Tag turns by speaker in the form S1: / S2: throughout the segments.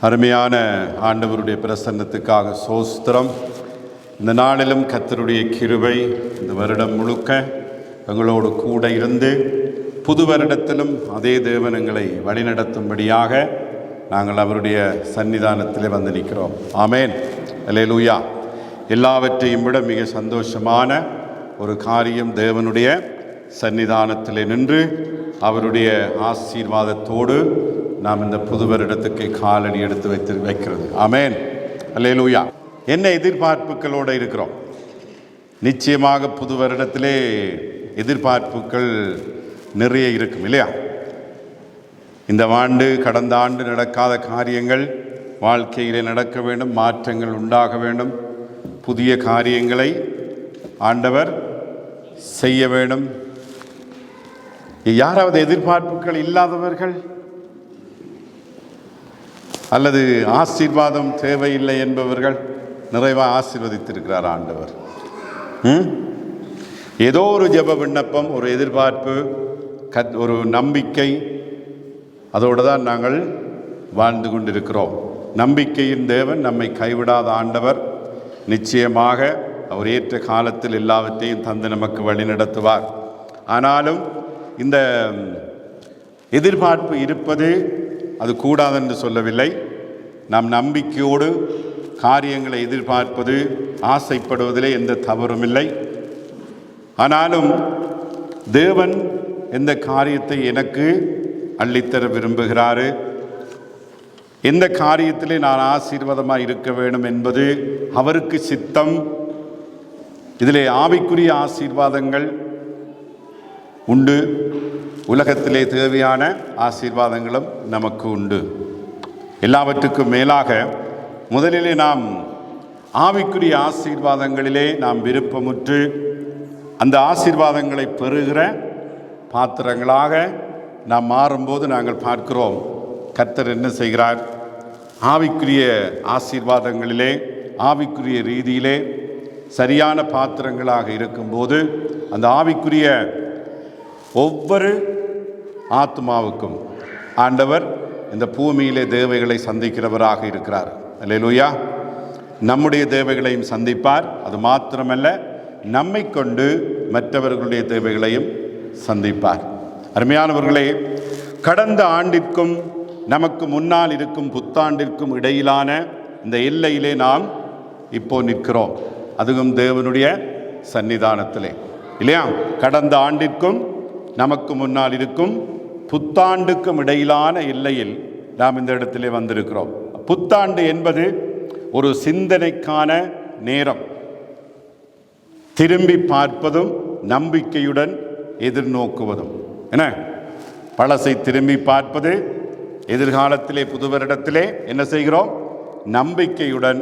S1: அருமையான ஆண்டவருடைய பிரசன்னத்துக்காக சோஸ்திரம். இந்த நாளிலும் கர்த்தருடைய கிருபை இந்த வருடம் முழுக்க எங்களோடு கூட இருந்து புது வருடத்திலும் அதே தேவன் எங்களை வழிநடத்தும்படியாக நாங்கள் அவருடைய சன்னிதானத்தில் வந்து நிற்கிறோம். ஆமேன், அல்லேலூயா. எல்லாவற்றையும் விட மிக சந்தோஷமான ஒரு காரியம் தேவனுடைய சன்னிதானத்தில் நின்று அவருடைய ஆசீர்வாதத்தோடு நாம் இந்த புது வருடத்துக்கு காலடி எடுத்து வைக்கிறது. ஆமேன், அல்லேலூயா. என்ன எதிர்பார்ப்புகளோடு இருக்கிறோம்? நிச்சயமாக புது வருடத்திலே எதிர்பார்ப்புகள் நிறைய இருக்கும் இல்லையா? இந்த ஆண்டு கடந்த ஆண்டு நடக்காத காரியங்கள் வாழ்க்கையிலே நடக்க வேண்டும், மாற்றங்கள் உண்டாக வேண்டும், புதிய காரியங்களை ஆண்டவர் செய்ய வேண்டும். யாராவது எதிர்பார்ப்புகள் இல்லாதவர்கள் அல்லது ஆசீர்வாதம் தேவையில்லை என்பவர்கள் நிறைவாக ஆசீர்வதித்திருக்கிறார் ஆண்டவர். ஏதோ ஒரு ஜெப விண்ணப்பம், ஒரு எதிர்பார்ப்பு, ஒரு நம்பிக்கை, அதோடு தான் நாங்கள் வாழ்ந்து கொண்டிருக்கிறோம். நம்பிக்கையின் தேவன், நம்மை கைவிடாத ஆண்டவர். நிச்சயமாக அவர் ஏற்ற காலத்தில் எல்லாவற்றையும் தந்து நமக்கு வழி நடத்துவார். ஆனாலும் இந்த எதிர்பார்ப்பு இருப்பது அது கூடாதென்று சொல்லவில்லை. நாம் நம்பிக்கையோடு காரியங்களை எதிர்பார்ப்பது, ஆசைப்படுவதிலே எந்த தவறும் இல்லை. ஆனாலும் தேவன் எந்த காரியத்தை எனக்கு அள்ளித்தர விரும்புகிறாரு, எந்த காரியத்திலே நான் ஆசீர்வாதமாக இருக்க வேண்டும் என்பது அவருக்கு சித்தம். இதிலே ஆவிக்குரிய ஆசீர்வாதங்கள் உண்டு, உலகத்திலே தேவையான ஆசீர்வாதங்களும் நமக்கு உண்டு. எல்லாவற்றுக்கும் மேலாக முதலிலே நாம் ஆவிக்குரிய ஆசீர்வாதங்களிலே நாம் விருப்பமுற்று அந்த ஆசீர்வாதங்களை பெறுகிற பாத்திரங்களாக நாம் மாறும்போது நாங்கள் பார்க்கிறோம் கர்த்தர் என்ன செய்கிறார். ஆவிக்குரிய ஆசீர்வாதங்களிலே, ஆவிக்குரிய ரீதியிலே சரியான பாத்திரங்களாக இருக்கும்போது அந்த ஆவிக்குரிய ஒவ்வொரு ஆத்மாவுக்கும் ஆண்டவர் இந்த பூமியிலே தேவைகளை சந்திக்கிறவராக இருக்கிறார். அல்லேலூயா. நம்முடைய தேவைகளையும் சந்திப்பார். அது மாத்திரமல்ல, நம்மை கொண்டு மற்றவர்களுடைய தேவைகளையும் சந்திப்பார். அருமையானவர்களே, கடந்த ஆண்டிற்கும் நமக்கு முன்னால் இருக்கும் புத்தாண்டிற்கும் இடையிலான இந்த எல்லையிலே நாம் இப்போ நிற்கிறோம். அதுவும் தேவனுடைய சன்னிதானத்திலே இல்லையா? கடந்த ஆண்டிற்கும் நமக்கு முன்னால் இருக்கும் புத்தாண்டுக்கும் இடையிலான எல்லையில் நாம் இந்த இடத்திலே வந்திருக்கிறோம். புத்தாண்டு என்பது ஒரு சிந்தனைக்கான நேரம், திரும்பி பார்ப்பதும் நம்பிக்கையுடன் எதிர்நோக்குவதும். என்ன? பழசை திரும்பி பார்ப்பது, எதிர்காலத்திலே புது வருடத்திலே என்ன செய்கிறோம்? நம்பிக்கையுடன்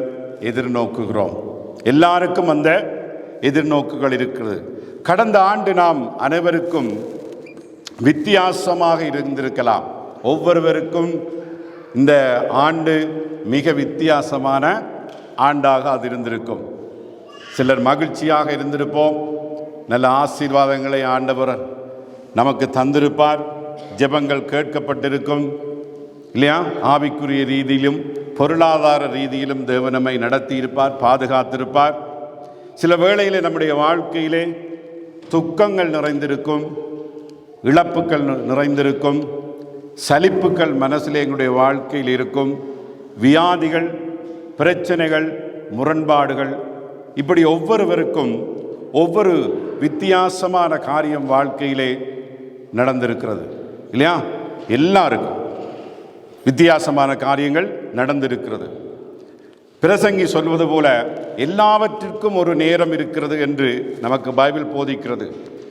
S1: எதிர்நோக்குகிறோம். எல்லாருக்கும் அந்த எதிர்நோக்குகள் இருக்கிறது. கடந்த ஆண்டு நாம் அனைவருக்கும் வித்தியாசமாக இருந்திருக்கலாம். ஒவ்வொருவருக்கும் இந்த ஆண்டு மிக வித்தியாசமான ஆண்டாக அது இருந்திருக்கும். சிலர் மகிழ்ச்சியாக இருந்திருப்போம், நல்ல ஆசீர்வாதங்களை ஆண்டவர் நமக்கு தந்திருப்பார், ஜெபங்கள் கேட்கப்பட்டிருக்கும் இல்லையா? ஆவிக்குரிய ரீதியிலும் பொருளாதார ரீதியிலும் தேவன் நம்மை நடத்தியிருப்பார், பாதுகாத்திருப்பார். சில வேளையில் நம்முடைய வாழ்க்கையிலே துக்கங்கள் நிறைந்திருக்கும், இழப்புகள் நிறைந்திருக்கும், சலிப்புகள் மனசிலே எங்களுடைய வாழ்க்கையில் இருக்கும், வியாதிகள், பிரச்சனைகள், முரண்பாடுகள், இப்படி ஒவ்வொருவருக்கும் ஒவ்வொரு வித்தியாசமான காரியம் வாழ்க்கையிலே நடந்திருக்கிறது இல்லையா? எல்லாருக்கும் வித்தியாசமான காரியங்கள் நடந்திருக்கிறது. பிரசங்கி சொல்வது போல எல்லாவற்றிற்கும் ஒரு நேரம் இருக்கிறது என்று நமக்கு பைபிள் போதிக்கிறது.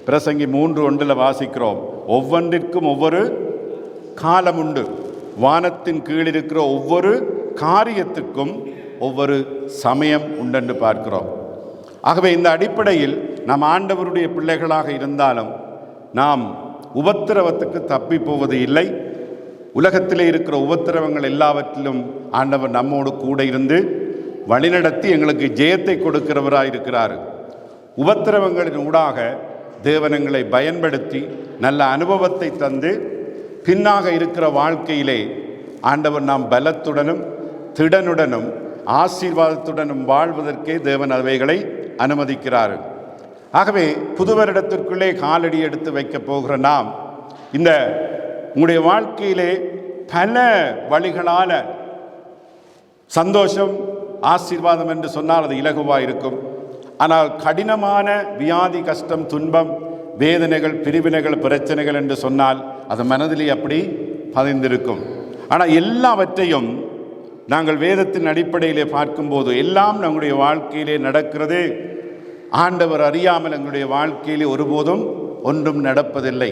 S1: பிரசங்கி 3:1 வாசிக்கிறோம், ஒவ்வொன்றிற்கும் ஒவ்வொரு காலம் உண்டு. வானத்தின் கீழ் இருக்கிற ஒவ்வொரு காரியத்துக்கும் ஒவ்வொரு சமயம் உண்டென்று பார்க்கிறோம். ஆகவே இந்த அடிப்படையில் நாம் ஆண்டவருடைய பிள்ளைகளாக இருந்தாலும் நாம் உபத்திரவத்துக்கு தப்பி போவது இல்லை. உலகத்திலே இருக்கிற உபத்திரவங்கள் எல்லாவற்றிலும் ஆண்டவர் நம்மோடு கூட இருந்து வழிநடத்தி எங்களுக்கு ஜெயத்தை கொடுக்கிறவராக இருக்கிறார். உபத்திரவங்களின் ஊடாக தேவனங்களை பயன்படுத்தி நல்ல அனுபவத்தை தந்து பின்னாக இருக்கிற வாழ்க்கையிலே ஆண்டவர் நாம் பலத்துடனும் திடனுடனும் ஆசீர்வாதத்துடனும் வாழ்வதற்கே தேவன் அவைகளை அனுமதிக்கிறார். ஆகவே புது வருடத்திற்குள்ளே காலடி எடுத்து வைக்க போகிற நாம் இந்த உங்களுடைய வாழ்க்கையிலே பல வழிகளால் சந்தோஷம் ஆசீர்வாதம் என்று சொன்னால் அது இலகுவாக இருக்கும். ஆனால் கடினமான வியாதி, கஷ்டம், துன்பம், வேதனைகள், பிரிவினைகள், பிரச்சனைகள் என்று சொன்னால் அது மனதிலே அப்படி பதிந்திருக்கும். ஆனால் எல்லாவற்றையும் நாங்கள் வேதத்தின் அடிப்படையிலே பார்க்கும்போது எல்லாம் நம்முடைய வாழ்க்கையிலே நடக்கிறது. ஆண்டவர் அறியாமல் எங்களுடைய வாழ்க்கையிலே ஒருபோதும் ஒன்றும் நடப்பதில்லை.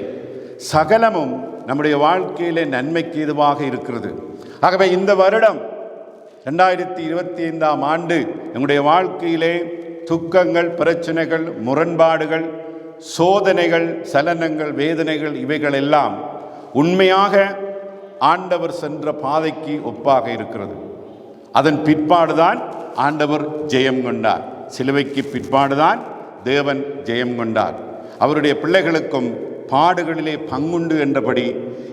S1: சகலமும் நம்முடைய வாழ்க்கையிலே நன்மைக்கு ஏதுவாக இருக்கிறது. ஆகவே இந்த வருடம் 2025ஆம் ஆண்டு நம்முடைய வாழ்க்கையிலே துக்கங்கள், பிரச்சனைகள், முரண்பாடுகள், சோதனைகள், சலனங்கள், வேதனைகள் இவைகள் எல்லாம் உண்மையாக ஆண்டவர் சென்ற பாதைக்கு ஒப்பாக இருக்கிறது. அதன் பிற்பாடுதான் ஆண்டவர் ஜெயம் கொண்டார். சிலுவைக்கு பிற்பாடுதான் தேவன் ஜெயம் கொண்டார். அவருடைய பிள்ளைகளுக்கும் பாடுகளிலே பங்குண்டு என்றபடி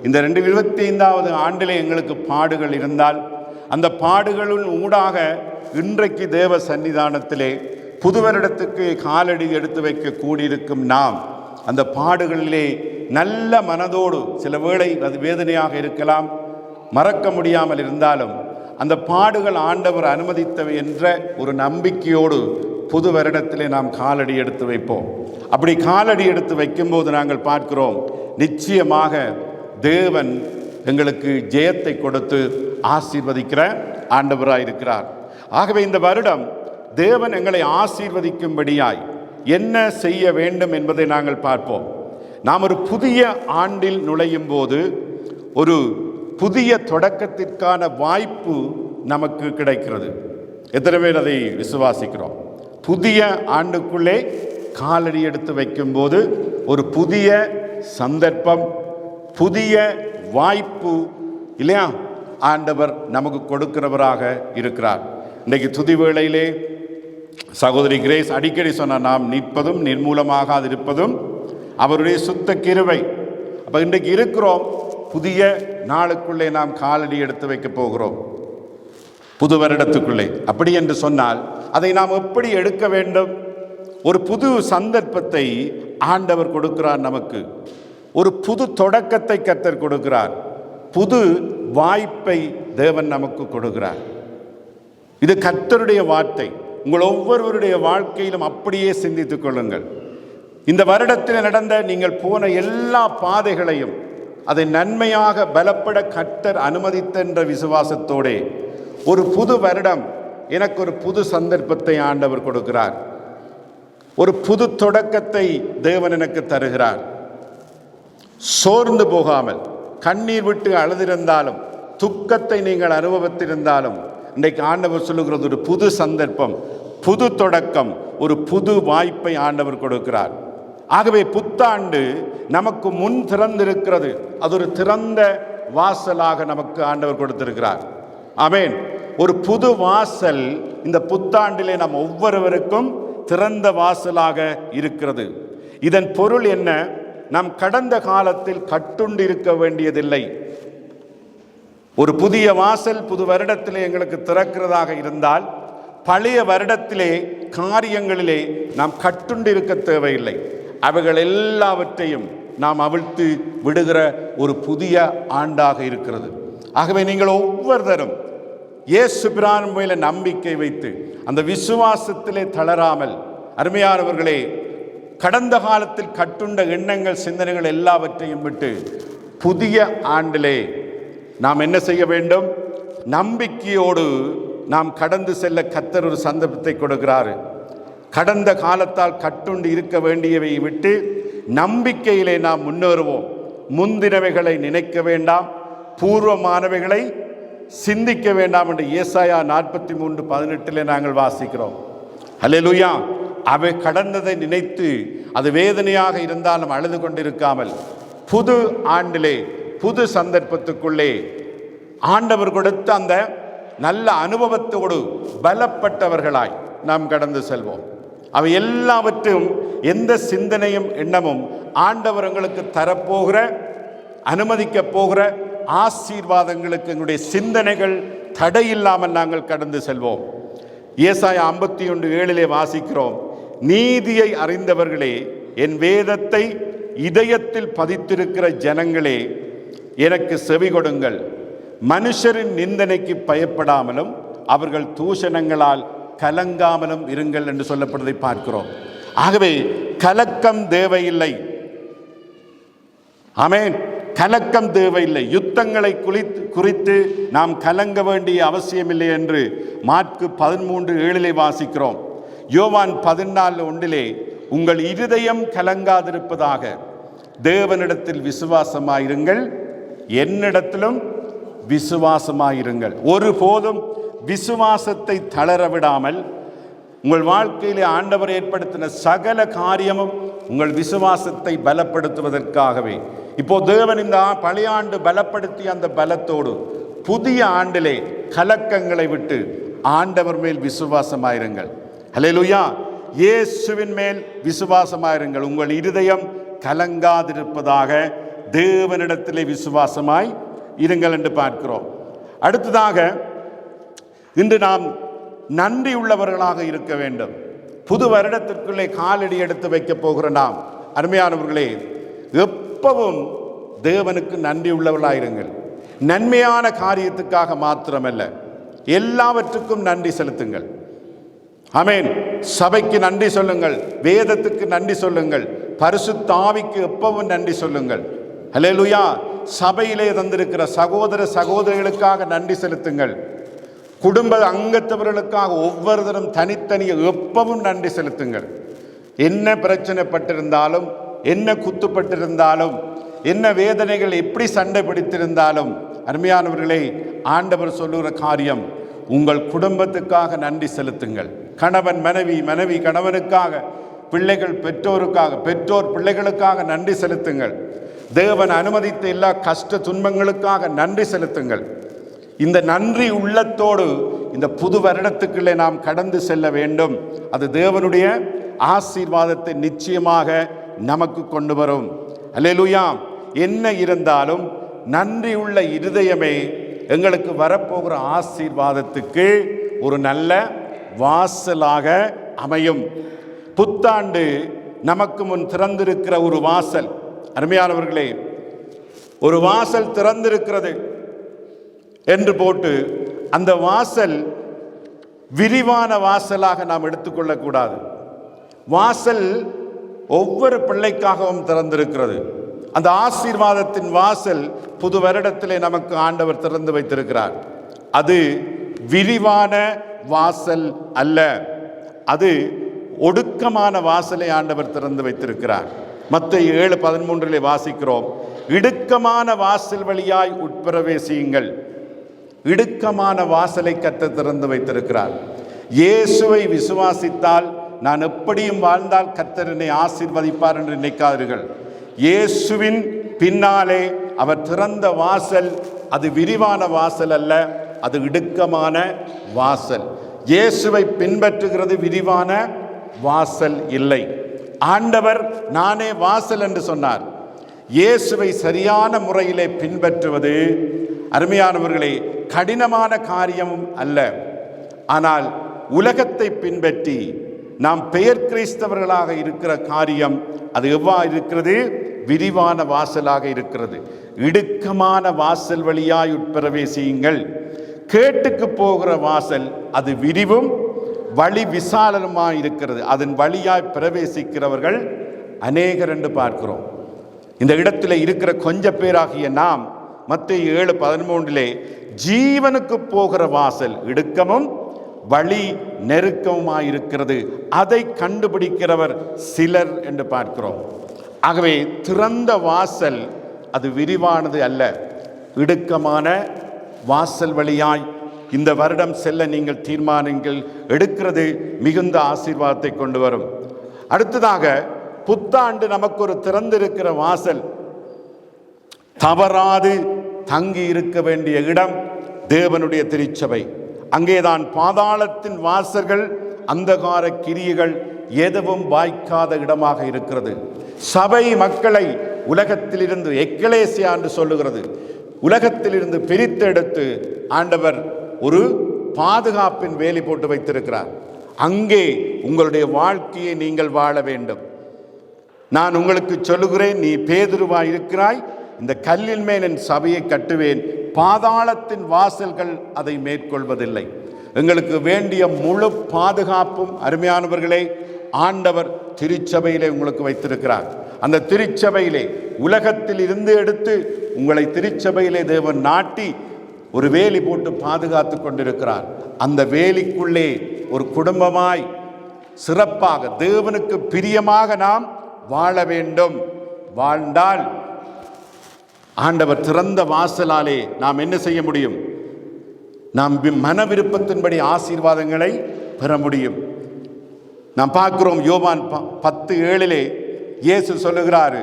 S1: இந்த 2025ஆவது ஆண்டிலே எங்களுக்கு பாடுகள் இருந்தால் அந்த பாடுகளின் ஊடாக இன்றைக்கு தேவ சன்னிதானத்திலே புது வருடத்துக்கு காலடி எடுத்து வைக்க கூடியிருக்கும் நாம் அந்த பாடுகளிலே நல்ல மனதோடு, சில வேளை அது வேதனையாக இருக்கலாம், மறக்க முடியாமல் இருந்தாலும் அந்த பாடுகள் ஆண்டவர் அனுமதித்தவை என்ற ஒரு நம்பிக்கையோடு புது வருடத்திலே நாம் காலடி எடுத்து வைப்போம். அப்படி காலடி எடுத்து வைக்கும்போது நாங்கள் பார்க்கிறோம், நிச்சயமாக தேவன் எங்களுக்கு ஜெயத்தை கொடுத்து ஆசீர்வதிக்கிற ஆண்டவராக இருக்கிறார். ஆகவே இந்த வருடம் தேவன் எங்களை ஆசீர்வதிக்கும்படியாய் என்ன செய்ய வேண்டும் என்பதை நாங்கள் பார்ப்போம். நாம் ஒரு புதிய ஆண்டில் நுழையும் போது ஒரு புதிய தொடக்கத்திற்கான வாய்ப்பு நமக்கு கிடைக்கிறது. எத்தனை பேர் அதை விசுவாசிக்கிறோம்? புதிய ஆண்டுக்குள்ளே காலடி எடுத்து வைக்கும்போது ஒரு புதிய சந்தர்ப்பம், புதிய வாய்ப்பு இல்லையா ஆண்டவர் நமக்கு கொடுக்கிறவராக இருக்கிறார். இன்றைக்கு துதி வேளையிலே சகோதரி கிரேஸ் அடிக்கடி சொன்னார், நாம் நிற்பதும் நிர்மூலமாக இருப்பதும் அவருடைய சுத்த கிருபை. அப்போ இன்றைக்கு இருக்கிறோம், புதிய நாளுக்குள்ளே நாம் காலடி எடுத்து வைக்க போகிறோம், புது வருடத்துக்குள்ளே. அப்படி என்று சொன்னால் அதை நாம் எப்படி எடுக்க வேண்டும்? ஒரு புது சந்தர்ப்பத்தை ஆண்டவர் கொடுக்கிறார் நமக்கு. ஒரு புது தொடக்கத்தை கர்த்தர் கொடுக்கிறார். புது வாய்ப்பை தேவன் நமக்கு கொடுக்கிறார். இது கர்த்தருடைய வார்த்தை. உங்கள் ஒவ்வொருவருடைய வாழ்க்கையிலும் அப்படியே சிந்தித்துக் கொள்ளுங்கள். இந்த வருடத்தில் நடந்த நீங்கள் போன எல்லா பாதைகளையும் அதை நன்மையாக பலப்பட கர்த்தர் அனுமதித்த என்ற விசுவாசத்தோடே ஒரு புது வருடம், எனக்கு ஒரு புது சந்தர்ப்பத்தை ஆண்டவர் கொடுக்கிறார். ஒரு புது தொடக்கத்தை தேவன் எனக்கு தருகிறார். சோர்ந்து போகாமல், கண்ணீர் விட்டு அழுதிருந்தாலும், துக்கத்தை நீங்கள் அனுபவித்திருந்தாலும், இன்றைக்கு ஆண்டவர் சொல்லுகிறது ஒரு புது சந்தர்ப்பம், புது தொடக்கம், ஒரு புது வாய்ப்பை ஆண்டவர் கொடுக்கிறார். ஆகவே புத்தாண்டு நமக்கு முன் திறந்திருக்கிறது. அது ஒரு திறந்த வாசலாக நமக்கு ஆண்டவர் கொடுத்திருக்கிறார். ஆமென். ஒரு புது வாசல் இந்த புத்தாண்டிலே நம் ஒவ்வொருவருக்கும் திறந்த வாசலாக இருக்கிறது. இதன் பொருள் என்ன? நாம் கடந்த காலத்தில் கட்டுண்டு இருக்க வேண்டியதில்லை. ஒரு புதிய வாசல் புது வருடத்திலே எங்களுக்கு திறக்கிறதாக இருந்தால் பழைய வருடத்திலே காரியங்களிலே நாம் கட்டுண்டு இருக்க தேவையில்லை. அவைகள் எல்லாவற்றையும் நாம் அவிழ்த்து விடுகிற ஒரு புதிய ஆண்டாக இருக்கிறது. ஆகவே நீங்கள் ஒவ்வொருத்தரும் இயேசு பிரான் மேல நம்பிக்கை வைத்து அந்த விசுவாசத்திலே தளராமல், அருமையானவர்களே, கடந்த காலத்தில் கட்டுண்ட எண்ணங்கள், சிந்தனைகள் எல்லாவற்றையும் விட்டு புதிய ஆண்டிலே நாம் என்ன செய்ய வேண்டும்? நம்பிக்கையோடு நாம் கடந்து செல்ல கர்த்தர் ஒரு சந்தர்ப்பத்தை கொடுக்கிறார். கடந்த காலத்தால் கட்டுண்டு இருக்க வேண்டியவை விட்டு நம்பிக்கையிலே நாம் முன்னேறுவோம். முந்தினவைகளை நினைக்க வேண்டாம், பூர்வமானவைகளை சிந்திக்க வேண்டாம் என்று ஏசாயா 43:18 நாங்கள் வாசிக்கிறோம். அல்லேலூயா. அவை கடந்ததை நினைத்து அது வேதனையாக இருந்தாலும் அழுது கொண்டிருக்காமல் புது ஆண்டிலே புது சந்தர்ப்பத்துக்குள்ளே ஆண்டவர் கொடுத்த அந்த நல்ல அனுபவத்தோடு பலப்பட்டவர்களாய் நாம் கடந்து செல்வோம். அவை எல்லாவற்றையும் எந்த சிந்தனையும் எண்ணமும் ஆண்டவர் எங்களுக்கு தரப்போகிற, அனுமதிக்க போகிற ஆசீர்வாதங்களுக்கு எங்களுடைய சிந்தனைகள் தடை இல்லாமல் நாங்கள் கடந்து செல்வோம். ஏசாயா 51:7 வாசிக்கிறோம், நீதியை அறிந்தவர்களே, என் வேதத்தை இதயத்தில் பதித்திருக்கிற ஜனங்களே, எனக்கு செவி கொடுங்கள். மனுஷரின் நிந்தனைக்கு பயப்படாமலும் அவர்கள் தூஷணங்களால் கலங்காமலும் இருங்கள் என்று சொல்லப்படுவதை பார்க்கிறோம். ஆகவே கலக்கம் தேவையில்லை. ஆமென். கலக்கம் தேவையில்லை. யுத்தங்களை குறித்து நாம் கலங்க வேண்டிய அவசியமில்லை என்று மாற்கு 13:7 வாசிக்கிறோம். யோவான் 14:1 உங்கள் இருதயம் கலங்காதிருப்பதாக தேவனிடத்தில் விசுவாசமாயிருங்கள், என்னிடத்திலும் விசுவாசமாயிருங்கள். ஒருபோதும் விசுவாசத்தை தளர விடாமல் உங்கள் வாழ்க்கையிலே ஆண்டவர் ஏற்படுத்தின சகல காரியமும் உங்கள் விசுவாசத்தை பலப்படுத்துவதற்காகவே. இப்போ தேவன் இந்த பழைய ஆண்டு பலப்படுத்திய அந்த பலத்தோடு புதிய ஆண்டிலே கலக்கங்களை விட்டு ஆண்டவர் மேல் விசுவாசமாயிருங்கள். ஹல்லேலூயா. இயேசுவின் மேல் விசுவாசமாயிருங்கள். உங்கள் இருதயம் கலங்காதிருப்பதாக தேவனிடத்திலே விசுவாசமாய் இருங்கள் என்று பார்க்கிறோம். அடுத்ததாக இன்று நாம் நன்றி உள்ளவர்களாக இருக்க வேண்டும். புது வருடத்திற்குள்ளே காலடி எடுத்து வைக்க போகிற நாம் அருமையானவர்களே, எப்பவும் தேவனுக்கு நன்றி உள்ளவர்களாயிருங்கள். நன்மையான காரியத்துக்காக மாத்திரமல்ல, எல்லாவற்றுக்கும் நன்றி செலுத்துங்கள். ஆமென். சபைக்கு நன்றி சொல்லுங்கள், வேதத்துக்கு நன்றி சொல்லுங்கள், பரிசுத்த ஆவிக்கு எப்பவும் நன்றி சொல்லுங்கள். ஹல்லேலூயா. சபையிலே தந்திருக்கிற சகோதர சகோதரிகளுக்காக நன்றி செலுத்துங்கள். குடும்ப அங்கத்தவர்களுக்காக ஒவ்வொருத்தரும் தனித்தனியே எப்பவும் நன்றி செலுத்துங்கள். என்ன பிரச்சனைப்பட்டிருந்தாலும், என்ன குத்துப்பட்டிருந்தாலும், என்ன வேதனைகள் எப்படி சண்டை பிடித்திருந்தாலும், அருமையானவர்களே, ஆண்டவர் சொல்லுகிற காரியம், உங்கள் குடும்பத்துக்காக நன்றி செலுத்துங்கள். கணவன் மனைவி, மனைவி கணவனுக்காக, பிள்ளைகள் பெற்றோருக்காக, பெற்றோர் பிள்ளைகளுக்காக நன்றி செலுத்துங்கள். தேவன் அனுமதித்த எல்லா கஷ்ட துன்பங்களுக்காக நன்றி செலுத்துங்கள். இந்த நன்றி உள்ளத்தோடு இந்த புது வருடத்துக்குள்ளே நாம் கடந்து செல்ல வேண்டும். அது தேவனுடைய ஆசீர்வாதத்தை நிச்சயமாக நமக்கு கொண்டு வரும். அல்லேலூயா. என்ன இருந்தாலும் நன்றி உள்ள இருதயமே எங்களுக்கு வரப்போகிற ஆசீர்வாதத்துக்கு ஒரு நல்ல வாசலாக அமையும். புத்தாண்டு நமக்கு முன் திறந்திருக்கிற ஒரு வாசல். அருமையானவர்களே, ஒரு வாசல் திறந்திருக்கிறது என்று போட்டு அந்த வாசல் விரிவான வாசலாக நாம் எடுத்துக்கொள்ளக்கூடாது. வாசல் ஒவ்வொரு பிள்ளைக்காகவும் திறந்திருக்கிறது. அந்த ஆசீர்வாதத்தின் வாசல் புது வருடத்திலே நமக்கு ஆண்டவர் திறந்து வைத்திருக்கிறார். அது விரிவான வாசல் அல்ல, அது ஒடுக்கமான வாசலை ஆண்டவர் திறந்து வைத்திருக்கிறார். மத்தேயு 7:13 வாசிக்கிறோம், இடுக்கமான வாசல் வழியாய் உட்பிரவேசியுங்கள். இடுக்கமான வாசலை கர்த்தர் திறந்து வைத்திருக்கிறார். இயேசுவை விசுவாசித்தால் நான் எப்படியும் வாழ்ந்தால் கர்த்தர் என்னை ஆசீர்வதிப்பார் என்று நினைக்காதீர்கள். இயேசுவின் பின்னாலே அவர் திறந்த வாசல் அது விரிவான வாசல் அல்ல, அது இடுக்கமான வாசல். இயேசுவை பின்பற்றுகிறது விரிவான வாசல் இல்லை. ஆண்டவர் நானே வாசல் என்று சொன்னார். இயேசுவை சரியான முறையிலே பின்பற்றுவது அருமையானவர்களே கடினமான காரியமும் அல்ல. ஆனால் உலகத்தை பின்பற்றி நாம் பெயர் கிறிஸ்தவர்களாக இருக்கிற காரியம் அது எவ்வாறு இருக்கிறது? விரிவான வாசலாக இருக்கிறது. இடுக்கமான வாசல் வழியாய் உட்பிரவேசியுங்கள். கேட்டுக்கு போகிற வாசல் அது விரிவும் வழி விசாலமாய் இருக்கிறது. அதன் வழியாய் பிரவேசிக்கிறவர்கள் அநேகர் என்று பார்க்கிறோம். இந்த இடத்துல இருக்கிற கொஞ்ச பேராகிய நாம் மத்தேயு 7:13 ஜீவனுக்கு போகிற வாசல் இடுக்கமும் வழி நெருக்கமுமாயிருக்கிறது, அதை கண்டுபிடிக்கிறவர் சிலர் என்று பார்க்கிறோம். ஆகவே திறந்த வாசல் அது விரிவானது அல்ல, இடுக்கமான வாசல் வழியாய் இந்த வருடம் செல்ல நீங்கள் தீர்மானங்கள் எடுக்கிறது மிகுந்த ஆசீர்வாதத்தை கொண்டு வரும். அடுத்ததாக புத்தாண்டு நமக்கு ஒரு திறந்திருக்கிற வாசல். தவறாது தங்கி இருக்க வேண்டிய இடம் தேவனுடைய திருச்சபை. அங்கேதான் பாதாளத்தின் வாசல்கள் அந்தகார கிரியைகள் எதுவும் வாய்க்காத இடமாக இருக்கிறது. சபை மக்களை உலகத்திலிருந்து எக்கலேசியா என்று சொல்லுகிறது, உலகத்திலிருந்து பிரித்தெடுத்து ஆண்டவர் ஒரு பாதுகாப்பின் வேலி போட்டு வைத்திருக்கிறார். அங்கே உங்களுடைய வாழ்க்கையை நீங்கள் வாழ வேண்டும். நான் உங்களுக்கு சொல்லுகிறேன், நீ பேதுருவாய் இருக்கிறாய், இந்த கல்லின் மேல் என் சபையை கட்டுவேன், பாதாளத்தின் வாசல்கள் அதை மேற்கொள்வதில்லை. எங்களுக்கு வேண்டிய முழு பாதுகாப்பும் அருமையானவர்களே ஆண்டவர் திருச்சபையிலே உங்களுக்கு வைத்திருக்கிறார். அந்த திருச்சபையிலே உலகத்தில் இருந்து எடுத்து உங்களை திருச்சபையிலே தேவன் நாட்டி ஒரு வேலி போட்டு பாதுகாத்து கொண்டிருக்கிறார். அந்த வேலிக்குள்ளே ஒரு குடும்பமாய் சிறப்பாக தேவனுக்கு பிரியமாக நாம் வாழ வேண்டும். வாழ்ந்தால் ஆண்டவர் திறந்த வாசலாலே நாம் என்ன செய்ய முடியும்? நாம் மன விருப்பத்தின்படி ஆசீர்வாதங்களை பெற முடியும். நாம் பார்க்கிறோம், யோவான் 10:7 இயேசு சொல்லுகிறாரு,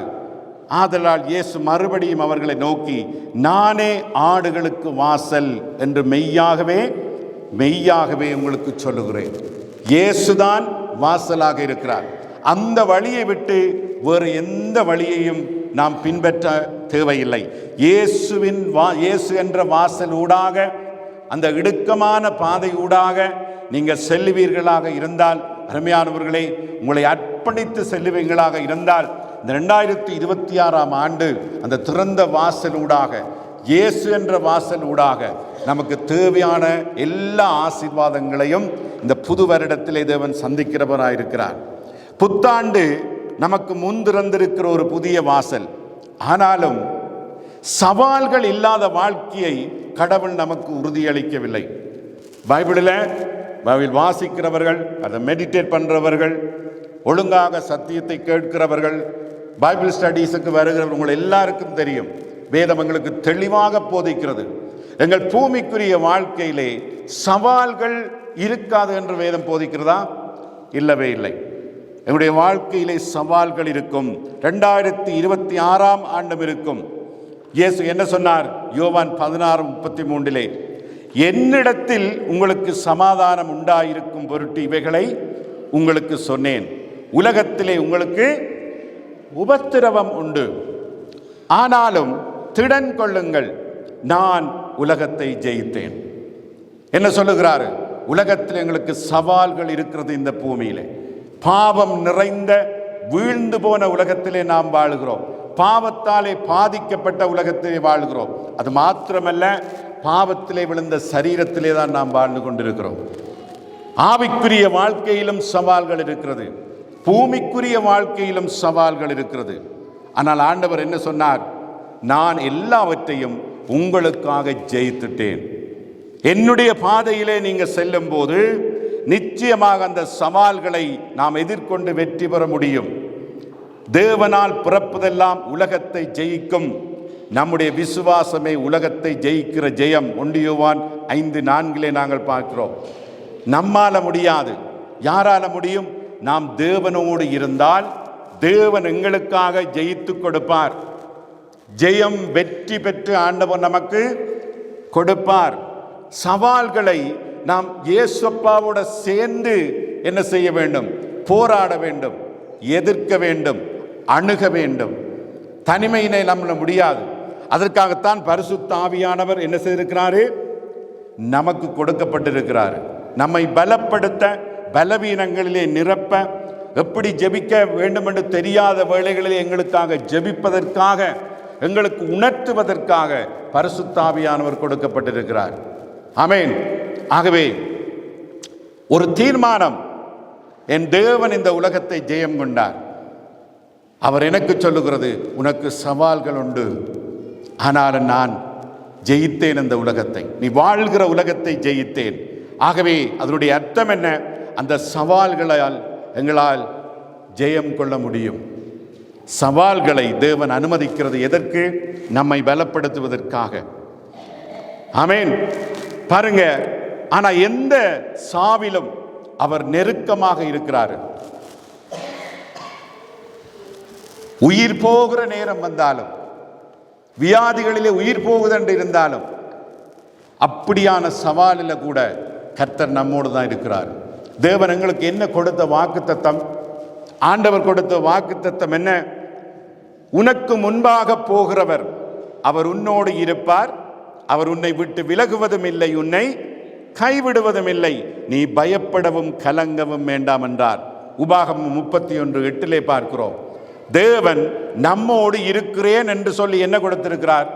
S1: ஆதலால் இயேசு மறுபடியும் அவர்களை நோக்கி, நானே ஆடுகளுக்கு வாசல் என்று மெய்யாகவே உங்களுக்கு சொல்லுகிறேன். இயேசுதான் வாசலாக இருக்கிறார். அந்த வழியை விட்டு வேறு எந்த வழியையும் நாம் பின்பற்ற தேவையில்லை. இயேசு என்ற வாசல் ஊடாக, அந்த இடுக்கமான பாதை ஊடாக நீங்கள் செல்லுவீர்களாக இருந்தால், அருமையானவர்களே, உங்களை அர்ப்பணித்து செல்லுவீர்களாக இருந்தால், இந்த 2026ஆம் ஆண்டு அந்த திறந்த வாசல் ஊடாக, இயேசு என்ற வாசல் ஊடாக நமக்கு தேவையான எல்லா ஆசீர்வாதங்களையும் இந்த புது வருடத்திலே தேவன் சந்திக்கிறவராயிருக்கிறார். புத்தாண்டு நமக்கு முன்திறந்திருக்கிற ஒரு புதிய வாசல். ஆனாலும் சவால்கள் இல்லாத வாழ்க்கையை கடவுள் நமக்கு உறுதியளிக்கவில்லை. பைபிள் வாசிக்கிறவர்கள், அதை மெடிடேட் பண்ணுறவர்கள், ஒழுங்காக சத்தியத்தை கேட்கிறவர்கள், பைபிள் ஸ்டடீஸுக்கு வருகிறவர்கள், உங்கள் எல்லாருக்கும் தெரியும், வேதம் எங்களுக்கு தெளிவாக போதிக்கிறது. எங்கள் பூமிக்குரிய வாழ்க்கையிலே சவால்கள் இருக்காது என்று வேதம் போதிக்கிறதா? இல்லவே இல்லை. எங்களுடைய வாழ்க்கையிலே சவால்கள் இருக்கும். 2026ஆம் ஆண்டும் இருக்கும். இயேசு என்ன சொன்னார்? யோவான் 16:33 என்னிடத்தில் உங்களுக்கு சமாதானம் உண்டாயிருக்கும் பொருட்டு இவைகளை உங்களுக்கு சொன்னேன். உலகத்திலே உங்களுக்கு உபத்திரவம் உண்டு, ஆனாலும் திடன் கொள்ளுங்கள், நான் உலகத்தை ஜெயித்தேன். என்ன சொல்லுகிறாரு? உலகத்தில் எங்களுக்கு சவால்கள் இருக்கிறது. இந்த பூமியிலே பாவம் நிறைந்த வீழ்ந்து போன உலகத்திலே நாம் வாழுகிறோம். பாவத்தாலே பாதிக்கப்பட்ட உலகத்திலே வாழ்கிறோம். அது மாத்திரமல்ல, பாவத்திலே விழுந்த சரீரத்திலே தான் நாம் வாழ்ந்து கொண்டிருக்கிறோம். ஆவிக்குரிய வாழ்க்கையிலும் சவால்கள் இருக்கிறது, பூமிக்குரிய வாழ்க்கையிலும் சவால்கள் இருக்கிறது. ஆனால் ஆண்டவர் என்ன சொன்னார்? நான் எல்லாவற்றையும் உங்களுக்காக ஜெயித்துட்டேன். என்னுடைய பாதையிலே நீங்க செல்லும் போது நிச்சயமாக அந்த சவால்களை நாம் எதிர்கொண்டு வெற்றி பெற முடியும். தேவனால் பிறப்பதெல்லாம் உலகத்தை ஜெயிக்கும். நம்முடைய விசுவாசமே உலகத்தை ஜெயிக்கிற ஜெயம். 1 யோவான் 5:4 நாங்கள் பார்க்கிறோம். நம்மால முடியாது. யாரால முடியும்? நாம் தேவனோடு இருந்தால் தேவன் எங்களுக்காக ஜெயித்து கொடுப்பார். ஜெயம் வெற்றி பெற்று ஆண்டவர் நமக்கு கொடுப்பார். சவால்களை நாம் இயேசுப்பாவோட சேர்ந்து என்ன செய்ய வேண்டும்? போராட வேண்டும், எதிர்க்க வேண்டும், அணுக வேண்டும். தனிமையினை நம்மள முடியாது. அதற்காகத்தான் பரிசுத்த ஆவியானவர் என்ன செய்திருக்கிறாரு? நமக்கு கொடுக்கப்பட்டிருக்கிறார். நம்மை பலப்படுத்த, பலவீனங்களிலே நிரப்ப, எப்படி ஜெபிக்க வேண்டும் என்று தெரியாத வேளைகளிலே எங்களுக்காக ஜெபிப்பதற்காக, எங்களுக்கு உணர்த்துவதற்காக பரிசுத்த ஆவியானவர் கொடுக்கப்பட்டிருக்கிறார். ஆமென். ஆகவே ஒரு தீர்மானம், என் தேவன் இந்த உலகத்தை ஜெயம் கொண்டார். அவர் எனக்கு சொல்லுகிறது, உனக்கு சவால்கள் உண்டு, ஆனாலும் நான் ஜெயித்தேன் இந்த உலகத்தை. நீ வாழ்கிற உலகத்தை ஜெயித்தேன். ஆகவே அதனுடைய அர்த்தம் என்ன? அந்த சவால்களால் எங்களால் ஜெயம் கொள்ள முடியும். சவால்களை தேவன் அனுமதிக்கிறது எதற்கு? நம்மை பலப்படுத்துவதற்காக. ஆமென். பாருங்க, ஆனா எந்த சாவிலும் அவர் நெருக்கமாக இருக்கிறார். உயிர் போகிற நேரம் வந்தாலும், வியாதிகளிலே உயிர் போகுதென்று இருந்தாலும், அப்படியான சவாலில் கூட கர்த்தர் நம்மோடு தான் இருக்கிறார். தேவன் எங்களுக்கு என்ன கொடுத்த வாக்குத்தத்தம்? ஆண்டவர் கொடுத்த வாக்குத்தத்தம் என்ன? உனக்கு முன்பாக போகிறவர், அவர் உன்னோடு இருப்பார், அவர் உன்னை விட்டு விலகுவதும் இல்லை, உன்னை கைவிடுவதும் இல்லை, நீ பயப்படவும் கலங்கவும் வேண்டாம் என்றார். உபாகமம் 31:8 பார்க்கிறோம். தேவன் நம்மோடு இருக்கிறேன் என்று சொல்லி என்ன கொடுத்திருக்கிறார்?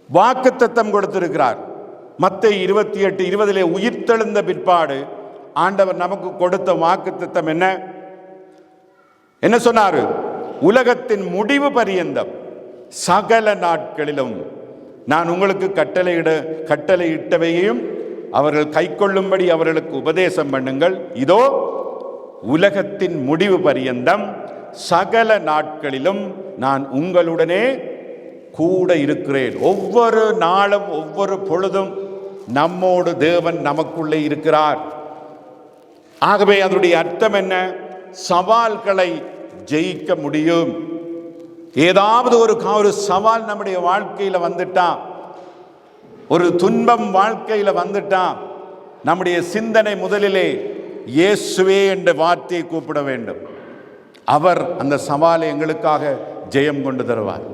S1: வாக்குத்தத்தம் கொடுத்திருக்கிறார். மத்தேயு 28:20 உயிர்த்தெழுந்த பிற்பாடு ஆண்டவர் நமக்கு கொடுத்த வாக்குத்தத்தம் என்ன? என்ன சொன்னாரு? உலகத்தின் முடிவு பரியந்தம் சகல நாட்களிலும் நான் உங்களுக்கு கட்டளையிட்டவையும் அவர்கள் கைக்கொள்ளும்படி அவர்களுக்கு உபதேசம் பண்ணுங்கள். இதோ உலகத்தின் முடிவு பரியந்தம் சகல நாட்களிலும் நான் உங்களுடனே கூட இருக்கிறேன். ஒவ்வொரு நாளும் ஒவ்வொரு பொழுதும் நம்மோடு தேவன் நமக்குள்ளே இருக்கிறார். ஆகவே அதனுடைய அர்த்தம் என்ன? சவால்களை ஜெயிக்க முடியும். ஏதாவது ஒரு சவால் நம்முடைய வாழ்க்கையில வந்துட்டா, ஒரு துன்பம் வாழ்க்கையில வந்துட்டா, நம்முடைய சிந்தனை முதலிலே இயேசுவே என்ற வார்த்தையை கூப்பிட வேண்டும். அவர் அந்த சவாலை எங்களுக்காக ஜெயம் கொண்டு தருவார்.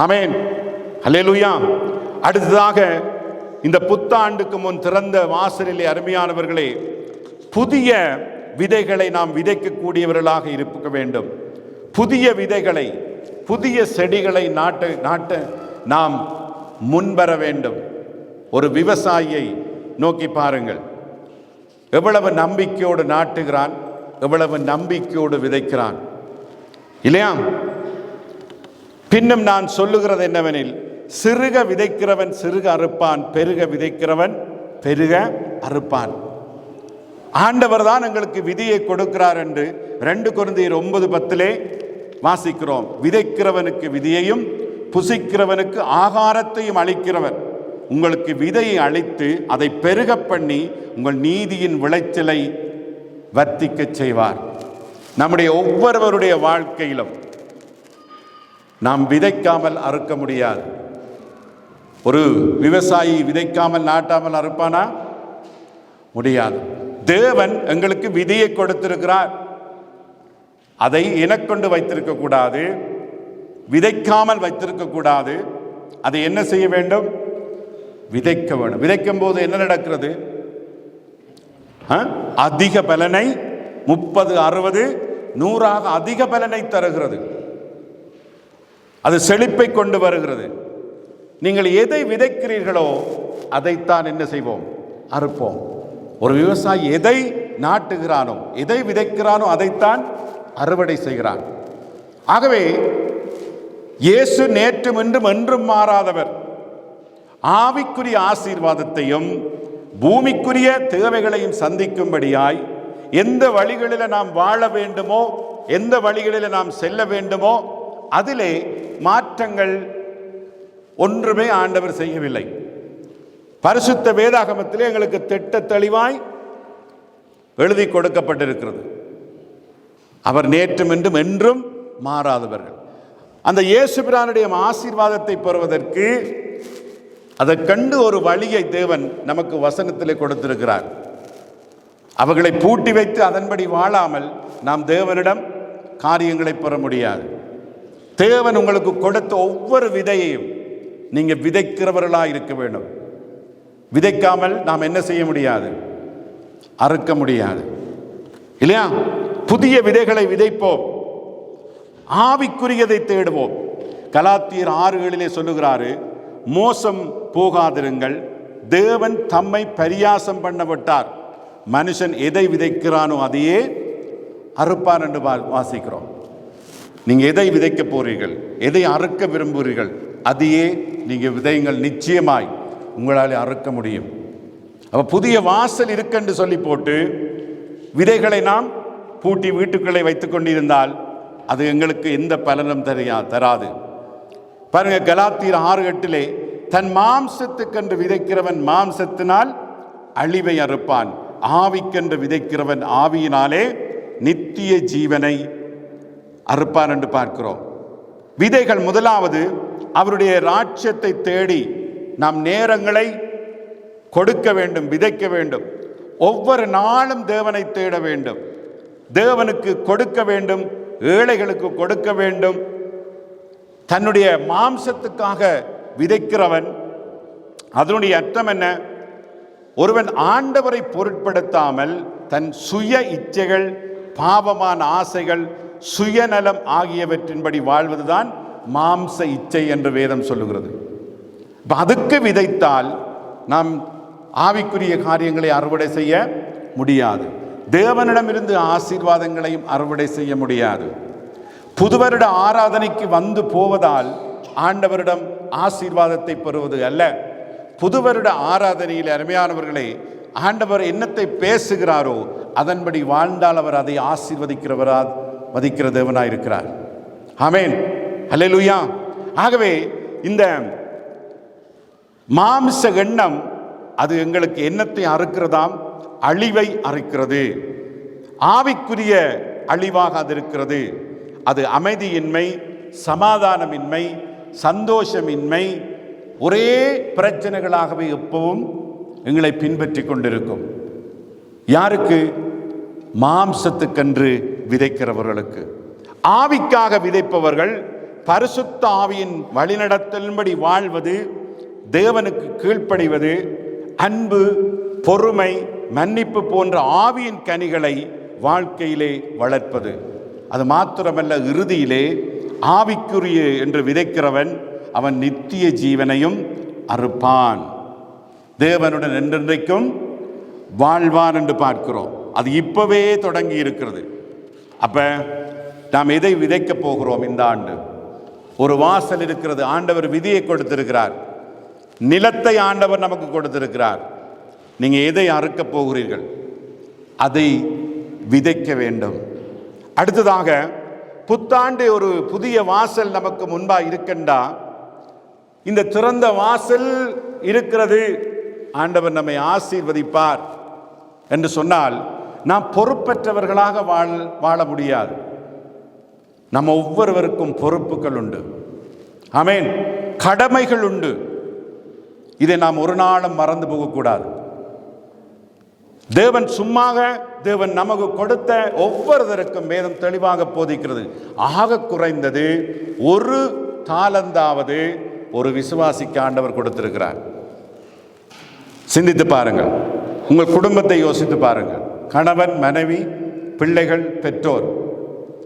S1: ஆமென், அல்லேலூயா. அடுத்ததாக, இந்த புத்தாண்டுக்கு முன் திறந்த வாசலிலே அருமையானவர்களே, புதிய விதைகளை நாம் விதைக்கக்கூடியவர்களாக இருக்க வேண்டும். புதிய விதைகளை, புதிய செடிகளை நாட்ட நாம் முன்வர வேண்டும். ஒரு விவசாயியை நோக்கி பாருங்கள். எவ்வளவு நம்பிக்கையோடு நாட்டுகிறான், எவ்வளவு நம்பிக்கையோடு விதைக்கிறான், இல்லையா? பின்னும் நான் சொல்லுகிறது என்னவெனில், சிறுக விதைக்கிறவன் சிறுக அறுப்பான், பெருக விதைக்கிறவன் பெருக அறுப்பான். ஆண்டவர் தான் எங்களுக்கு விதியை கொடுக்கிறார் என்று 2 கொரிந்தியர் 9:10 வாசிக்கிறோம். விதைக்கிறவனுக்கு விதியையும் புசிக்கிறவனுக்கு ஆகாரத்தையும் அளிக்கிறவன் உங்களுக்கு விதையை அளித்து அதை பெருக பண்ணி உங்கள் நீதியின் விளைச்சலை வர்த்திக்க செய்வார். நம்முடைய ஒவ்வொருவருடைய வாழ்க்கையிலும் நாம் விதைக்காமல் அறுக்க முடியாது. ஒரு விவசாயி விதைக்காமல் நாட்டாமல் அறுப்பானா? முடியாது. தேவன் எங்களுக்கு விதியை கொடுத்திருக்கிறார். அதை இனக்கொண்டு வைத்திருக்க கூடாது, விதைக்காமல் வைத்திருக்க கூடாது. அதை என்ன செய்ய வேண்டும்? விதைக்க வேண்டும். விதைக்கும் போது என்ன நடக்கிறது? அதிக பலனை 30, 60, 100 அதிக பலனை தருகிறது. அது செழிப்பை கொண்டு வருகிறது. நீங்கள் எதை விதைக்கிறீர்களோ அதைத்தான் என்ன செய்வோம்? அறுப்போம். ஒரு விவசாயி எதை நாட்டுகிறானோ, எதை விதைக்கிறானோ அதைத்தான் அறுவடை செய்கிறான். ஆகவே இயேசு நேற்றும் இன்றும் என்றும் மாறாதவர். ஆவிக்குரிய ஆசீர்வாதத்தையும் பூமிக்குரிய தேவைகளையும் சந்திக்கும்படியாய் எந்த வழிகளில் நாம் வாழ வேண்டுமோ, எந்த வழிகளில் நாம் செல்ல வேண்டுமோ அதிலே மாற்றங்கள் ஒன்றுமே ஆண்டவர் செய்யவில்லை. பரிசுத்த வேதாகமத்திலே எங்களுக்கு திட்ட தெளிவாய் எழுதி கொடுக்கப்பட்டிருக்கிறது. அவர் நேற்றும் இன்றும் என்றும் மாறாதவர்கள். அந்த இயேசு பிரானுடைய ஆசீர்வாதத்தை பெறுவதற்கு அதை கண்டு ஒரு வழியை தேவன் நமக்கு வசனத்திலே கொடுத்திருக்கிறார். அவர்களை பூட்டி வைத்து அதன்படி வாழாமல் நாம் தேவனிடம் காரியங்களை பெற முடியாது. தேவன் உங்களுக்கு கொடுத்த ஒவ்வொரு விதையையும் நீங்க விதைக்கிறவர்களாக இருக்க வேண்டும். விதைக்காமல் நாம் என்ன செய்ய முடியாது? அறுக்க முடியாது, இல்லையா? புதிய விதைகளை விதைப்போம், ஆவிக்குரியதை தேடுவோம். கலாத்தியர் 6:7 சொல்லுகிறாரு, மோசம் போகாதிருங்கள், தேவன் தம்மை பரியாசம் பண்ண விட்டார், மனுஷன் எதை விதைக்கிறானோ அதையே அறுப்பான் என்று வாசிக்கிறோம். நீங்க எதை விதைக்க போறீர்கள், எதை அறுக்க விரும்புகிறீர்கள், அதையே நீங்க விதைங்கள். நிச்சயமாய் உங்களால் அறுக்க முடியும். அப்ப புதிய வாசல் இருக்கென்று சொல்லி போட்டு விதைகளை நாம் பூட்டி வீட்டுக்களை வைத்துக் கொண்டிருந்தால் அது எங்களுக்கு எந்த பலனும் தராது. பாருங்க, கலாத்தியர் 6:8 தன் மாம்சத்துக்கென்று விதைக்கிறவன் மாம்சத்தினால் அழிவை அறுப்பான், ஆவிக்கென்று விதைக்கிறவன் ஆவியினாலே நித்திய ஜீவனை அறுப்பான் என்று பார்க்கிறோம். விதைகள் முதலாவது அவருடைய ராஜ்யத்தை தேடி நாம் நேரங்களை கொடுக்க வேண்டும், விதைக்க வேண்டும். ஒவ்வொரு நாளும் தேவனை தேட வேண்டும், தேவனுக்கு கொடுக்க வேண்டும், ஏழைகளுக்கு கொடுக்க வேண்டும். தன்னுடைய மாம்சத்துக்காக விதைக்கிறவன், அதனுடைய அர்த்தம் என்ன? ஒருவன் ஆண்டவரை பொருட்படுத்தாமல் தன் சுய இச்சைகள், பாவமான ஆசைகள், சுயநலம் ஆகியவற்றின்படி வாழ்வதுதான் மாம்ச இச்சை என்று வேதம் சொல்லுகிறது. அதுக்கு விதைத்தால் நாம் ஆவிக்குரிய காரியங்களை அறுவடை செய்ய முடியாது. தேவனிடமிருந்து ஆசீர்வாதங்களையும் அறுவடை செய்ய முடியாது. புதுவருட ஆராதனைக்கு வந்து போவதால் ஆண்டவரிடம் ஆசீர்வாதத்தை பெறுவது அல்ல. புதுவருட ஆராதனையில் அருமையானவர்களே, ஆண்டவர் என்னத்தை பேசுகிறாரோ அதன்படி வாழ்ந்தால் அவர் அதை மதிக்கிற தேவனாயிருக்கிறார். ஆமென், அல்லேலூயா. ஆகவே இந்த மாம்ச எண்ணம் அது எங்களுக்கு எண்ணத்தை அறுக்கிறதாம், அழிவை அறுக்கிறது. ஆவிக்குரிய அழிவாக அது இருக்கிறது. அது அமைதியின்மை, சமாதானமின்மை, சந்தோஷமின்மை, ஒரே பிரச்சனைகளாகவே எப்பவும் எங்களை பின்பற்றி கொண்டிருக்கும். யாருக்கு? மாம்சத்துக்கென்று விதைக்கிறவர்களுக்கு. ஆவிக்காக விதைப்பவர்கள் பரிசுத்த ஆவியின் வழிநடத்தலின்படி வாழ்வது, தேவனுக்கு கீழ்ப்படிவது, அன்பு, பொறுமை, மன்னிப்பு போன்ற ஆவியின் கனிகளை வாழ்க்கையிலே வளர்ப்பது. அது மாத்திரமல்ல, இறுதியிலே ஆவிக்குரிய என்று விதைக்கிறவன் அவன் நித்திய ஜீவனையும் அறுப்பான், தேவனுடன் என்றென்றைக்கும் வாழ்வான் என்று பார்க்கிறோம். அது இப்பவே தொடங்கி இருக்கிறது. அப்ப நாம் எதை விதைக்க போகிறோம்? இந்த ஆண்டு ஒரு வாசல் இருக்கிறது. ஆண்டவர் விதியை கொடுத்திருக்கிறார், நிலத்தை ஆண்டவர் நமக்கு கொடுத்திருக்கிறார். நீங்க எதை அறுக்க போகிறீர்கள்? அதை விதைக்க வேண்டும். அடுத்ததாக, புத்தாண்டு ஒரு புதிய வாசல் நமக்கு முன்பாக இருக்கின்றா. இந்த திறந்த வாசல் இருக்கிறது, ஆண்டவர் நம்மை ஆசீர்வதிப்பார் என்று சொன்னால் நாம் பொறுப்பற்றவர்களாக வாழ முடியாது. நம்ம ஒவ்வொருவருக்கும் பொறுப்புகள் உண்டு. ஆமென், கடமைகள் உண்டு. இதை நாம் ஒரு நாளும் மறந்து போகக்கூடாது. தேவன் நமக்கு கொடுத்த ஒவ்வொருவருக்கும் வேதம் தெளிவாக போதிக்கிறது. ஆக குறைந்தது ஒரு தாலந்தாவது ஒரு விசுவாசிக்கு ஆண்டவர் கொடுத்திருக்கிறார். சிந்தித்து பாருங்கள், உங்கள் குடும்பத்தை யோசித்து பாருங்கள். கணவன், மனைவி, பிள்ளைகள், பெற்றோர்.